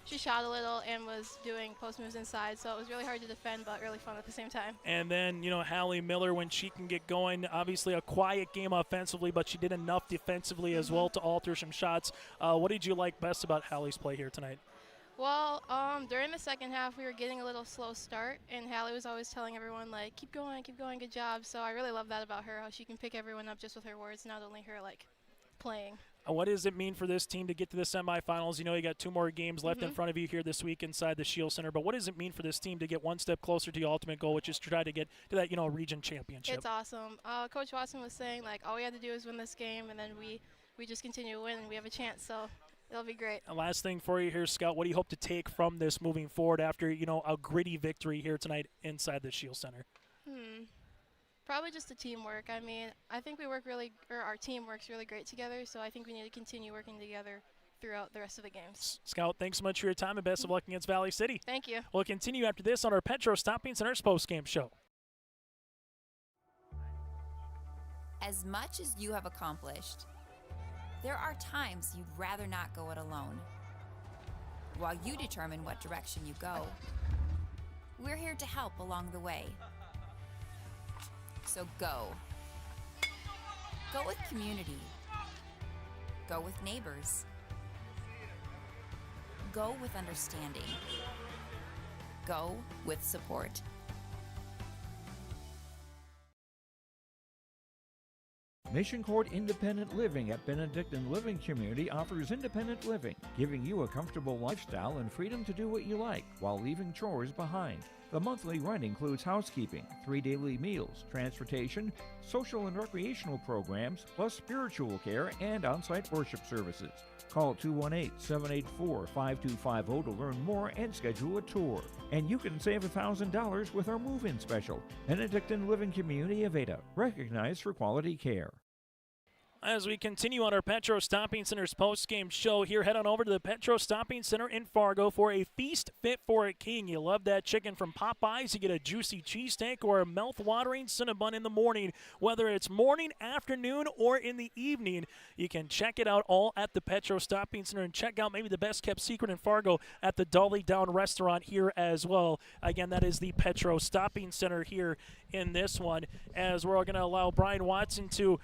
she shot a little and was doing post moves inside, so it was really hard to defend, but really fun at the same time. And then, Hallie Miller, when she can get going, obviously a quiet game offensively, but she did enough defensively as well to alter some shots. What did you like best about Hallie's play here tonight? Well, during the second half, we were getting a little slow start, and Hallie was always telling everyone, like, keep going, good job. So I really love that about her, how she can pick everyone up just with her words, not only her, playing. What does it mean for this team to get to the semifinals? You got 2 more games left in front of you here this week inside the Shield Center, but what does it mean for this team to get one step closer to the ultimate goal, which is to try to get to that, region championship? It's awesome. Coach Watson was saying, all we had to do is win this game, and then we just continue to win, and we have a chance, so it'll be great. Last thing for you here, Scout, what do you hope to take from this moving forward after, a gritty victory here tonight inside the Shield Center? Probably just the teamwork. I mean, I think our team works really great together, so I think we need to continue working together throughout the rest of the games. Scout, thanks so much for your time, and best of luck against Valley City. Thank you. We'll continue after this on our Petro Stopping Center's postgame show. As much as you have accomplished, there are times you'd rather not go it alone. While you determine what direction you go, we're here to help along the way. So go. Go with community. Go with neighbors. Go with understanding. Go with support. Mission Court Independent Living at Benedictine Living Community offers independent living, giving you a comfortable lifestyle and freedom to do what you like while leaving chores behind. The monthly rent includes housekeeping, 3 daily meals, transportation, social and recreational programs, plus spiritual care and on-site worship services. Call 218-784-5250 to learn more and schedule a tour. And you can save $1,000 with our move-in special. Benedictine Living Community of Ada, recognized for quality care. As we continue on our Petro Stopping Center's post-game show here, head on over to the Petro Stopping Center in Fargo for a feast fit for a king. You love that chicken from Popeyes, you get a juicy cheesesteak or a mouth-watering Cinnabon in the morning. Whether it's morning, afternoon, or in the evening, you can check it out all at the Petro Stopping Center and check out maybe the best-kept secret in Fargo at the Dolly Down restaurant here as well. Again, that is the Petro Stopping Center here in this one, as we're going to allow Brian Watson to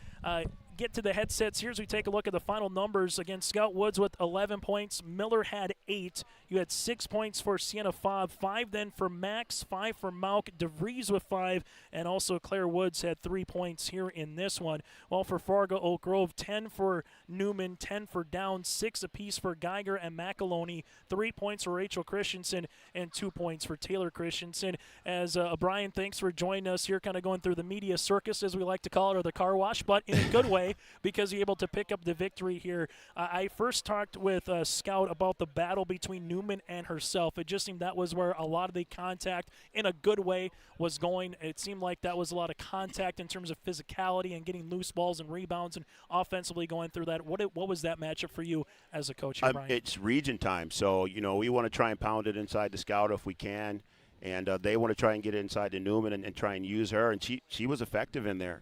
get to the headsets here as we take a look at the final numbers. Again, Scout Woods with 11 points. Miller had 8. You had 6 points for Sienna Fobb, 5 then for Max, 5 for Malk, DeVries with 5, and also Claire Woods had 3 points here in this one. Well, for Fargo Oak Grove, 10 for Newman, 10 for Downs, 6 apiece for Geiger and McAloney, 3 points for Rachel Christensen, and 2 points for Taylor Christensen. As Brian, thanks for joining us here, kind of going through the media circus, as we like to call it, or the car wash, but in a good way, because you're able to pick up the victory here. I first talked with Scout about the battle between Newman and herself. It just seemed that was where a lot of the contact, in a good way, was going. It seemed like that was a lot of contact in terms of physicality and getting loose balls and rebounds and offensively going through that. What was that matchup for you as a coach here, Brian? It's region time, so we want to try and pound it inside the Scout if we can. And they want to try and get inside to Newman and try and use her. And she was effective in there.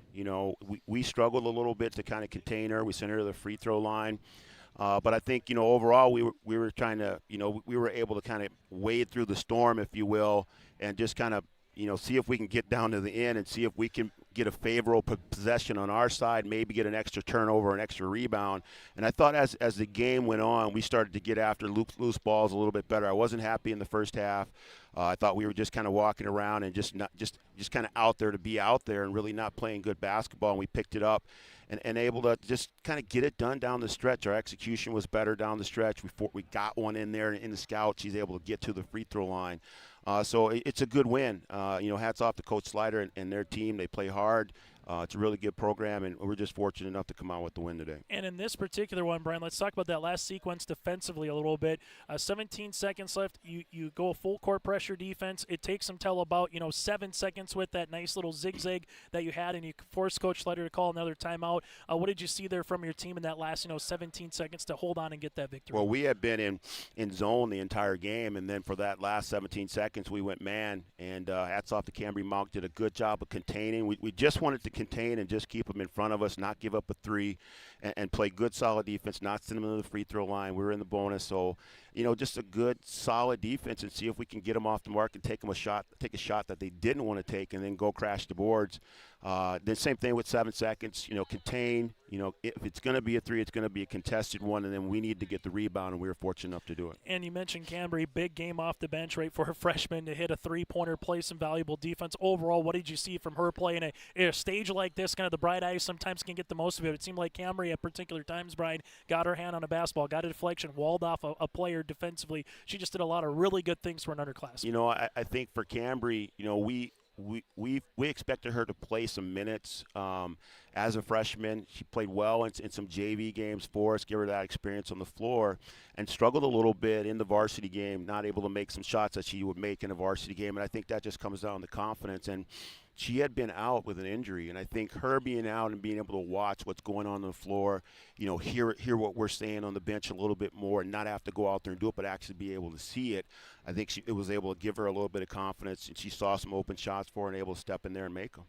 We struggled a little bit to kind of contain her. We sent her to the free throw line. But I think, overall we were trying to, we were able to kind of wade through the storm, if you will, and just kind of, see if we can get down to the end and see if we can get a favorable possession on our side, maybe get an extra turnover, an extra rebound. And I thought as the game went on, we started to get after loose balls a little bit better. I wasn't happy in the first half. I thought we were just kind of walking around and just kind of out there to be out there and really not playing good basketball. And we picked it up and able to just kind of get it done down the stretch. Our execution was better down the stretch. We got one in there in the Scout. She's able to get to the free throw line. So it's a good win. Hats off to Coach Slider and their team. They play hard. It's a really good program, and we're just fortunate enough to come out with the win today. And in this particular one, Brian, let's talk about that last sequence defensively a little bit. 17 seconds left. You go full court pressure defense. It takes them till about 7 seconds with that nice little zigzag that you had, and you forced Coach Slater to call another timeout. What did you see there from your team in that last 17 seconds to hold on and get that victory? Well, we had been in zone the entire game, and then for that last 17 seconds, we went man. And hats off to Cambry Monk, did a good job of containing. We just wanted to contain and just keep them in front of us, not give up a three, and play good, solid defense, not send them to the free throw line. We were in the bonus, so just a good, solid defense, and see if we can get them off the mark and take a shot that they didn't want to take, and then go crash the boards. The same thing with 7 seconds. Contain. If it's going to be a three, it's going to be a contested one, and then we need to get the rebound, and we were fortunate enough to do it. And you mentioned Cambry, big game off the bench, right, for a freshman to hit a three-pointer, play some valuable defense. Overall, what did you see from her play in a stage like this? Kind of the bright eyes sometimes can get the most of it. It seemed like Cambry at particular times, Brian, got her hand on a basketball, got a deflection, walled off a player defensively. She just did a lot of really good things for an underclassman. I think for Cambry, we expected her to play some minutes as a freshman. She played well in some JV games for us, give her that experience on the floor, and struggled a little bit in the varsity game, not able to make some shots that she would make in a varsity game. And I think that just comes down to confidence. And she had been out with an injury, and I think her being out and being able to watch what's going on the floor, hear what we're saying on the bench a little bit more, and not have to go out there and do it, but actually be able to see it. I think it was able to give her a little bit of confidence, and she saw some open shots for her and able to step in there and make them.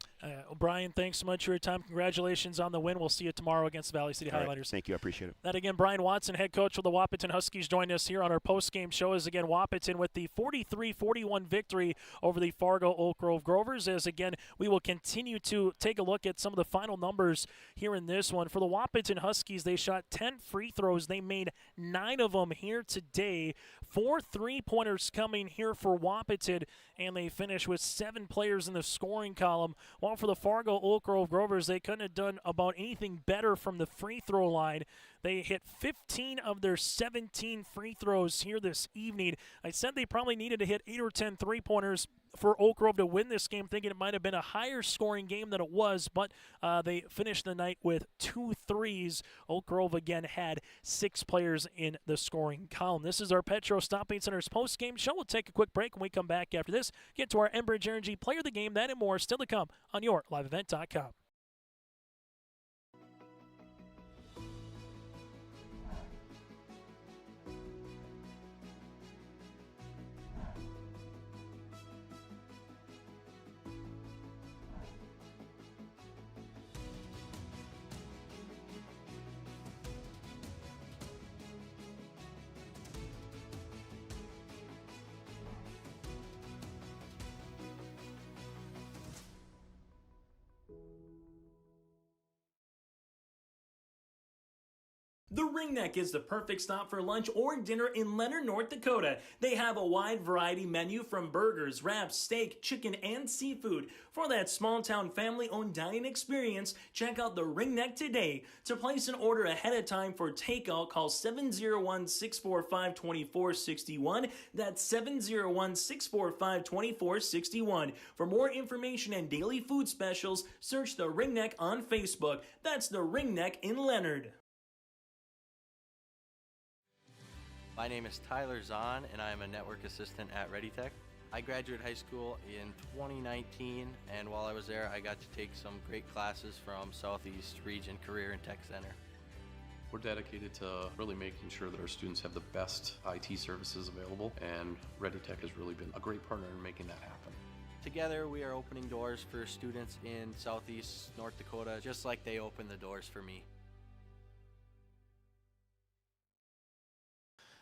Brian, thanks so much for your time. Congratulations on the win. We'll see you tomorrow against the Valley City Highlighters. Right. Thank you. I appreciate it. That again, Brian Watson, head coach for the Wahpeton Huskies, joined us here on our post-game show. As again, Wahpeton with the 43-41 victory over the Fargo Oak Grove Grovers. As again, we will continue to take a look at some of the final numbers here in this one. For the Wahpeton Huskies, they shot 10 free throws. They made 9 of them here today. 4 3-pointers coming here for Wahpeton, and they finish with 7 players in the scoring column. While for the Fargo Oak Grove Grovers, they couldn't have done about anything better from the free throw line. They hit 15 of their 17 free throws here this evening. I said they probably needed to hit 8 or 10 3-pointers for Oak Grove to win this game, thinking it might have been a higher scoring game than it was, but they finished the night with 2 threes. Oak Grove again had 6 players in the scoring column. This is our Petro Stopping Center's post-game show. We'll take a quick break when we come back after this. Get to our Enbridge Energy Player of the Game, that and more still to come on YourLiveEvent.com. The Ringneck is the perfect stop for lunch or dinner in Leonard, North Dakota. They have a wide variety menu from burgers, wraps, steak, chicken, and seafood. For that small-town family-owned dining experience, check out the Ringneck today. To place an order ahead of time for takeout, call 701-645-2461. That's 701-645-2461. For more information and daily food specials, search the Ringneck on Facebook. That's the Ringneck in Leonard. My name is Tyler Zahn, and I am a network assistant at ReadyTech. I graduated high school in 2019, and while I was there, I got to take some great classes from Southeast Region Career and Tech Center. We're dedicated to really making sure that our students have the best IT services available, and ReadyTech has really been a great partner in making that happen. Together, we are opening doors for students in Southeast North Dakota, just like they opened the doors for me.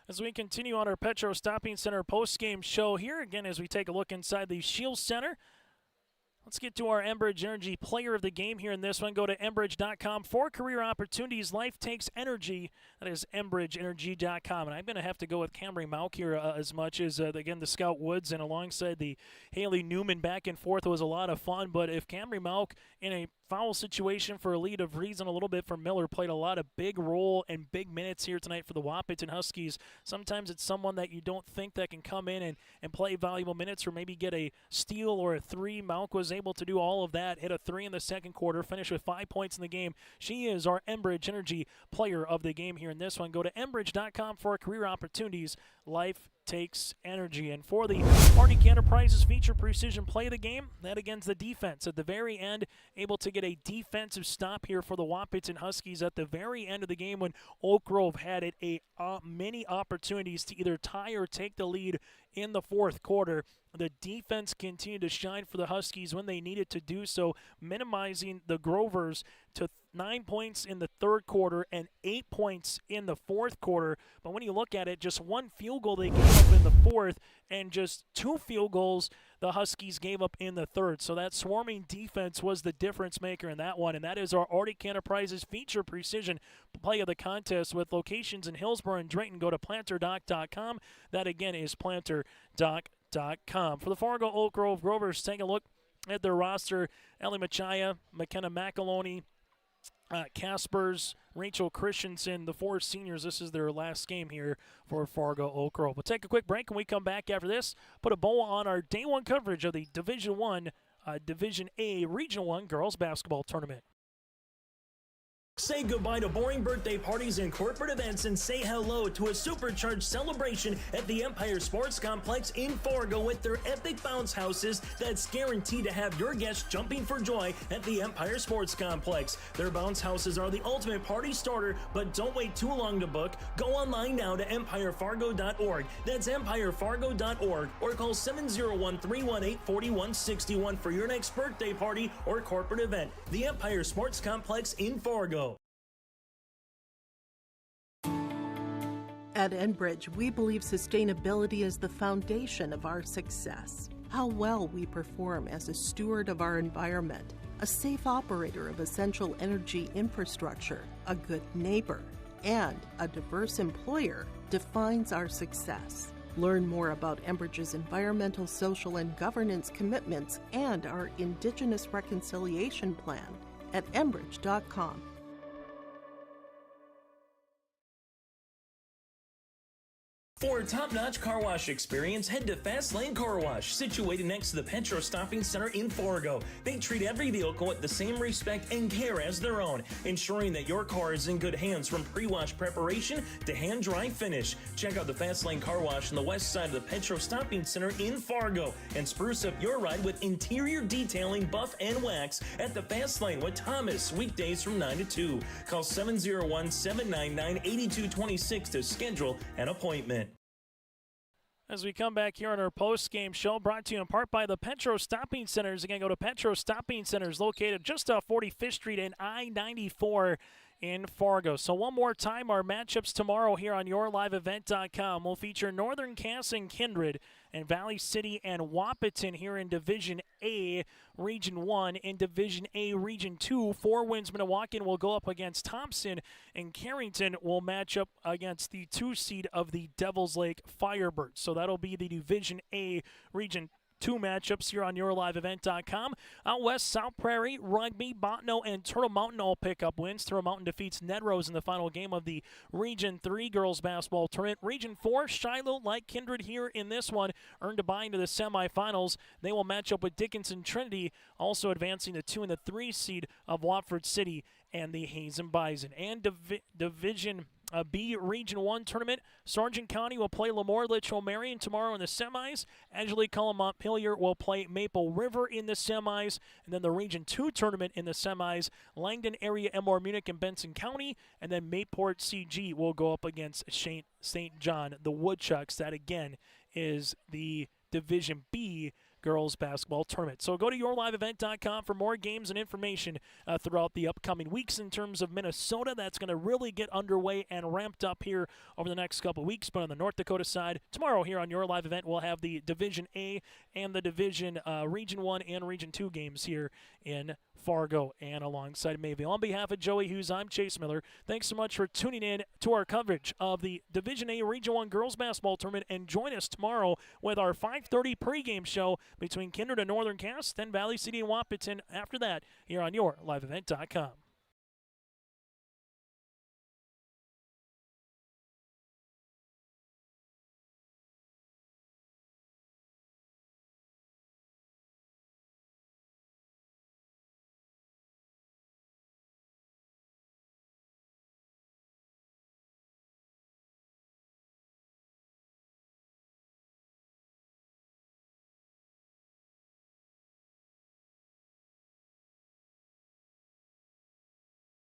As we continue on our Petro Stopping Center post-game show here, again, as we take a look inside the Shield Center, let's get to our Enbridge Energy Player of the Game here in this one. Go to Enbridge.com for career opportunities. Life takes energy. That is EnbridgeEnergy.com. And I'm going to have to go with Cambry Mauk here as much as, again, the Scout Woods and alongside the Haley Newman back and forth was a lot of fun. But if Cambry Mauk in a foul situation for a lead of reason a little bit for Miller. Played a lot of big role and big minutes here tonight for the Wahpeton Huskies. Sometimes it's someone that you don't think that can come in and play valuable minutes or maybe get a steal or a three. Malk was able to do all of that, hit a 3 in the second quarter, finish with 5 points in the game. She is our Enbridge Energy player of the game here in this one. Go to enbridge.com for career opportunities. Life takes energy. And for the Arctic Enterprises feature precision play of the game, that against the defense at the very end, able to get a defensive stop here for the Wahpeton Huskies at the very end of the game when Oak Grove had it many opportunities to either tie or take the lead in the fourth quarter. The defense continued to shine for the Huskies when they needed to do so, minimizing the Grovers to 9 points in the third quarter and 8 points in the fourth quarter. But when you look at it, just one field goal they gave up in the fourth and just 2 field goals the Huskies gave up in the third. So that swarming defense was the difference maker in that one. And that is our Arctic Enterprises feature precision play of the contest with locations in Hillsborough and Drayton. Go to planterdoc.com. That again is planterdoc.com. For the Fargo Oak Grove Grovers, take a look at their roster. Ellie Machaya, McKenna McAloney, Caspers, Rachel Christensen, the 4 seniors. This is their last game here for Fargo Oak Grove. We'll take a quick break. When we come back after this, put a bow on our day one coverage of the Division A Regional 1 girls basketball tournament. Say goodbye to boring birthday parties and corporate events and say hello to a supercharged celebration at the Empire Sports Complex in Fargo with their epic bounce houses that's guaranteed to have your guests jumping for joy at the Empire Sports Complex. Their bounce houses are the ultimate party starter, but don't wait too long to book. Go online now to empirefargo.org. That's empirefargo.org or call 701-318-4161 for your next birthday party or corporate event. The Empire Sports Complex in Fargo. At Enbridge, we believe sustainability is the foundation of our success. How well we perform as a steward of our environment, a safe operator of essential energy infrastructure, a good neighbor, and a diverse employer defines our success. Learn more about Enbridge's environmental, social, and governance commitments and our Indigenous Reconciliation Plan at enbridge.com. For a top-notch car wash experience, head to Fast Lane Car Wash, situated next to the Petro Stopping Center in Fargo. They treat every vehicle with the same respect and care as their own, ensuring that your car is in good hands from pre-wash preparation to hand-dry finish. Check out the Fast Lane Car Wash on the west side of the Petro Stopping Center in Fargo and spruce up your ride with interior detailing, buff, and wax at the Fast Lane with Thomas, weekdays from 9 to 2. Call 701-799-8226 to schedule an appointment. As we come back here on our post-game show, brought to you in part by the Petro Stopping Centers. Again, go to Petro Stopping Centers, located just off 45th Street and I-94 in Fargo. So one more time, our matchups tomorrow here on YourLiveEvent.com will feature Northern Cass and Kindred and Valley City and Wahpeton here in Division A, Region 1. In Division A, Region 2, 4 wins Minnewacan will go up against Thompson, and Carrington will match up against the 2 seed of the Devils Lake Firebirds. So that'll be the Division A, Region 2 matchups here on YourLiveEvent.com. Out west, South Prairie, Rugby, Bottineau, and Turtle Mountain all pick up wins. Turtle Mountain defeats Nedrose in the final game of the Region 3 girls basketball tournament. Region 4, Shiloh, like Kindred here in this one, earned a bye into the semifinals. They will match up with Dickinson Trinity, also advancing the 2 and the 3 seed of Watford City and the Hazen Bison. And Division B Region 1 tournament, Sargent County will play Lemoore Litchfield Marion tomorrow in the semis. Angelique Cullum Montpelier will play Maple River in the semis. And then the Region 2 tournament in the semis, Langdon area Elmore Munich and Benson County. And then Mayport CG will go up against St. John, the Woodchucks. That again is the Division B girls basketball tournament. So go to YourLiveEvent.com for more games and information throughout the upcoming weeks. In terms of Minnesota, that's going to really get underway and ramped up here over the next couple weeks. But on the North Dakota side, tomorrow here on Your Live Event, we'll have the Division A and the Division Region 1 and Region 2 games here in Fargo, and alongside Mayville. On behalf of Joey Hughes, I'm Chase Miller. Thanks so much for tuning in to our coverage of the Division A Region 1 Girls Basketball Tournament, and join us tomorrow with our 5:30 pregame show between Kindred and Northern Cass, then Valley City and Wahpeton after that here on YourLiveEvent.com.